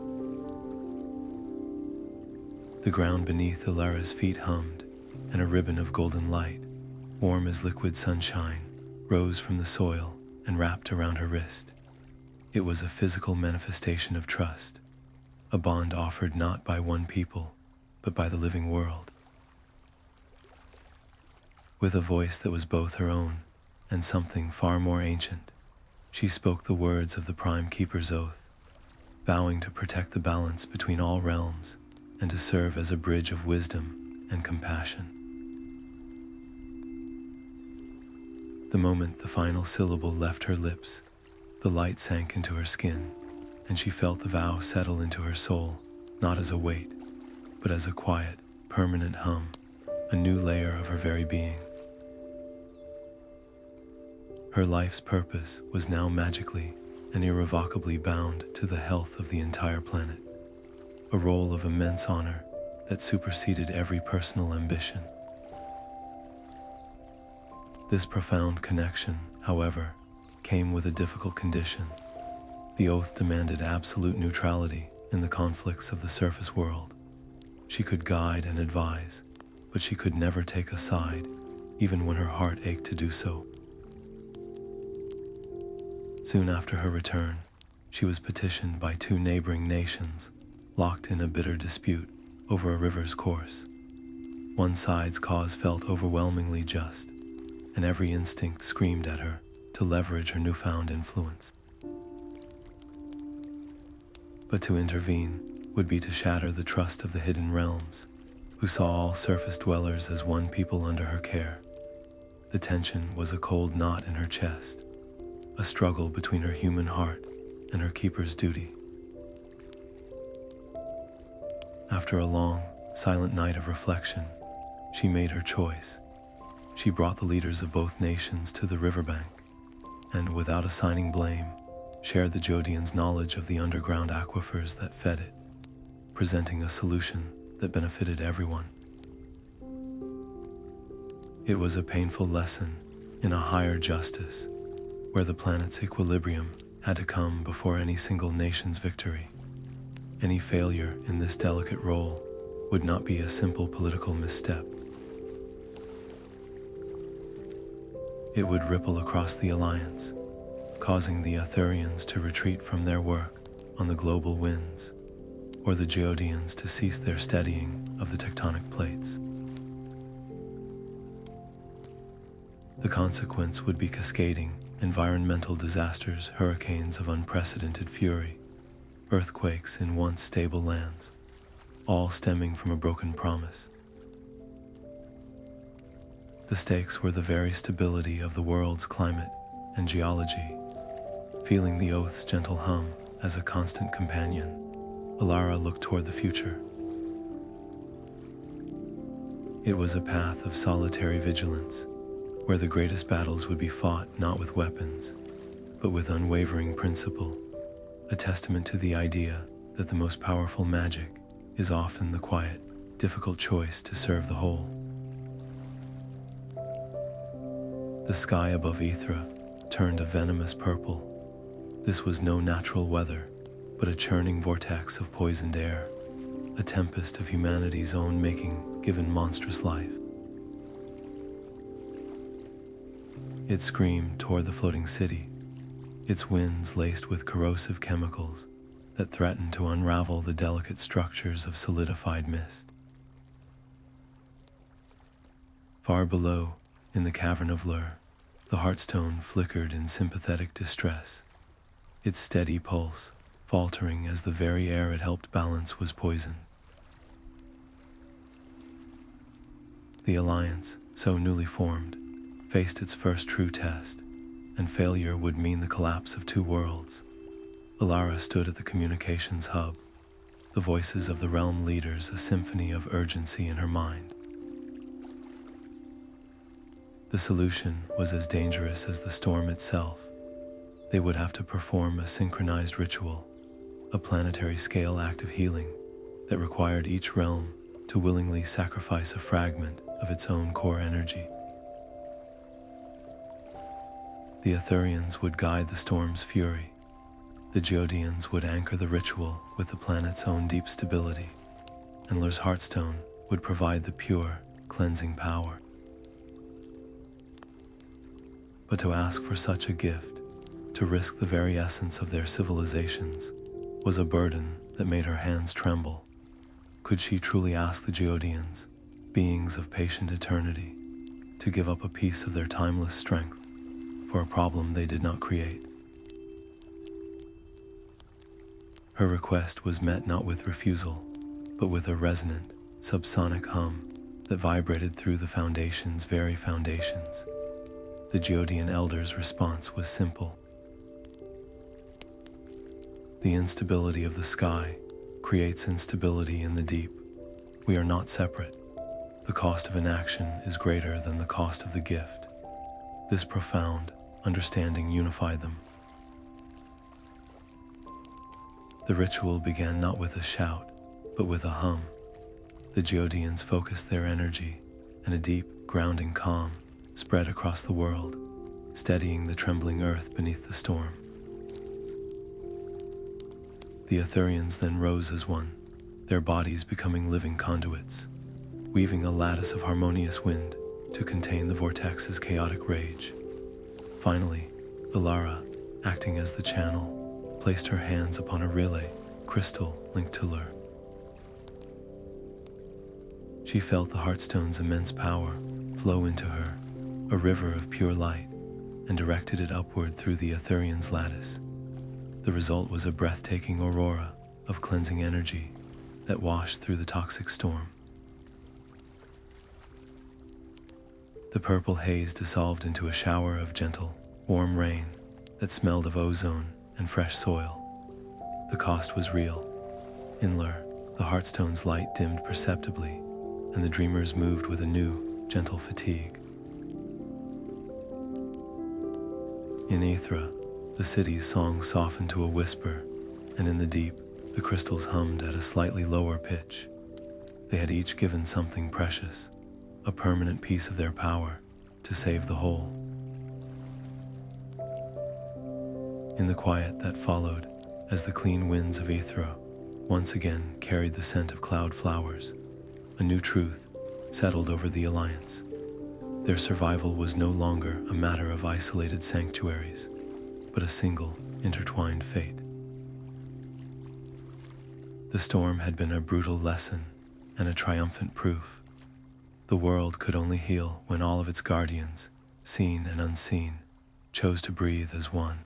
The ground beneath Alara's feet hummed, and a ribbon of golden light, warm as liquid sunshine, rose from the soil and wrapped around her wrist. It was a physical manifestation of trust, a bond offered not by one people, but by the living world. With a voice that was both her own and something far more ancient, she spoke the words of the Prime Keeper's oath, vowing to protect the balance between all realms and to serve as a bridge of wisdom and compassion. The moment the final syllable left her lips, the light sank into her skin, and she felt the vow settle into her soul, not as a weight, but as a quiet, permanent hum, a new layer of her very being. Her life's purpose was now magically and irrevocably bound to the health of the entire planet, a role of immense honor that superseded every personal ambition. This profound connection, however, came with a difficult condition. The oath demanded absolute neutrality in the conflicts of the surface world. She could guide and advise, but she could never take a side, even when her heart ached to do so. Soon after her return, she was petitioned by two neighboring nations, locked in a bitter dispute over a river's course. One side's cause felt overwhelmingly just, and every instinct screamed at her to leverage her newfound influence. But to intervene would be to shatter the trust of the hidden realms, who saw all surface dwellers as one people under her care. The tension was a cold knot in her chest, a struggle between her human heart and her keeper's duty. After a long, silent night of reflection, she made her choice. She brought the leaders of both nations to the riverbank, and without assigning blame, shared the Geodians' knowledge of the underground aquifers that fed it, presenting a solution that benefited everyone. It was a painful lesson in a higher justice, where the planet's equilibrium had to come before any single nation's victory. Any failure in this delicate role would not be a simple political misstep. It would ripple across the alliance, causing the Arthurians to retreat from their work on the global winds, or the Geodians to cease their studying of the tectonic plates. The consequence would be cascading environmental disasters, hurricanes of unprecedented fury, earthquakes in once stable lands, all stemming from a broken promise. The stakes were the very stability of the world's climate and geology. Feeling the oath's gentle hum as a constant companion, Alara looked toward the future. It was a path of solitary vigilance, where the greatest battles would be fought not with weapons, but with unwavering principle, a testament to the idea that the most powerful magic is often the quiet, difficult choice to serve the whole. The sky above Ithra turned a venomous purple. This was no natural weather, but a churning vortex of poisoned air, a tempest of humanity's own making given monstrous life. It screamed toward the floating city, its winds laced with corrosive chemicals that threatened to unravel the delicate structures of solidified mist. Far below, in the cavern of Lur, the heartstone flickered in sympathetic distress, its steady pulse faltering as the very air it helped balance was poisoned. The alliance, so newly formed, faced its first true test, and failure would mean the collapse of two worlds. Alara stood at the communications hub, the voices of the realm leaders a symphony of urgency in her mind. The solution was as dangerous as the storm itself. They would have to perform a synchronized ritual, a planetary-scale act of healing that required each realm to willingly sacrifice a fragment of its own core energy. The Arthurians would guide the storm's fury. The Geodians would anchor the ritual with the planet's own deep stability, and Lur's heartstone would provide the pure, cleansing power. But to ask for such a gift, to risk the very essence of their civilizations, was a burden that made her hands tremble. Could she truly ask the Geodians, beings of patient eternity, to give up a piece of their timeless strength for a problem they did not create? Her request was met not with refusal, but with a resonant, subsonic hum that vibrated through the Foundation's very foundations. The Geodian elders' response was simple. The instability of the sky creates instability in the deep. We are not separate. The cost of inaction is greater than the cost of the gift. This profound understanding unified them. The ritual began not with a shout, but with a hum. The Geodians focused their energy, and a deep, grounding calm spread across the world, steadying the trembling earth beneath the storm. The Ithurians then rose as one, their bodies becoming living conduits, weaving a lattice of harmonious wind to contain the vortex's chaotic rage. Finally, Ilara, acting as the channel, placed her hands upon a relay crystal linked to Lur. She felt the Heartstone's immense power flow into her, a river of pure light, and directed it upward through the Ithurian's lattice. The result was a breathtaking aurora of cleansing energy that washed through the toxic storm. The purple haze dissolved into a shower of gentle, warm rain that smelled of ozone and fresh soil. The cost was real. In Lur, the Heartstone's light dimmed perceptibly, and the dreamers moved with a new, gentle fatigue. In Aethra, the city's song softened to a whisper, and in the deep, the crystals hummed at a slightly lower pitch. They had each given something precious, a permanent piece of their power, to save the whole. In the quiet that followed, as the clean winds of Aethra once again carried the scent of cloud flowers, a new truth settled over the Alliance. Their survival was no longer a matter of isolated sanctuaries, but a single, intertwined fate. The storm had been a brutal lesson and a triumphant proof. The world could only heal when all of its guardians, seen and unseen, chose to breathe as one.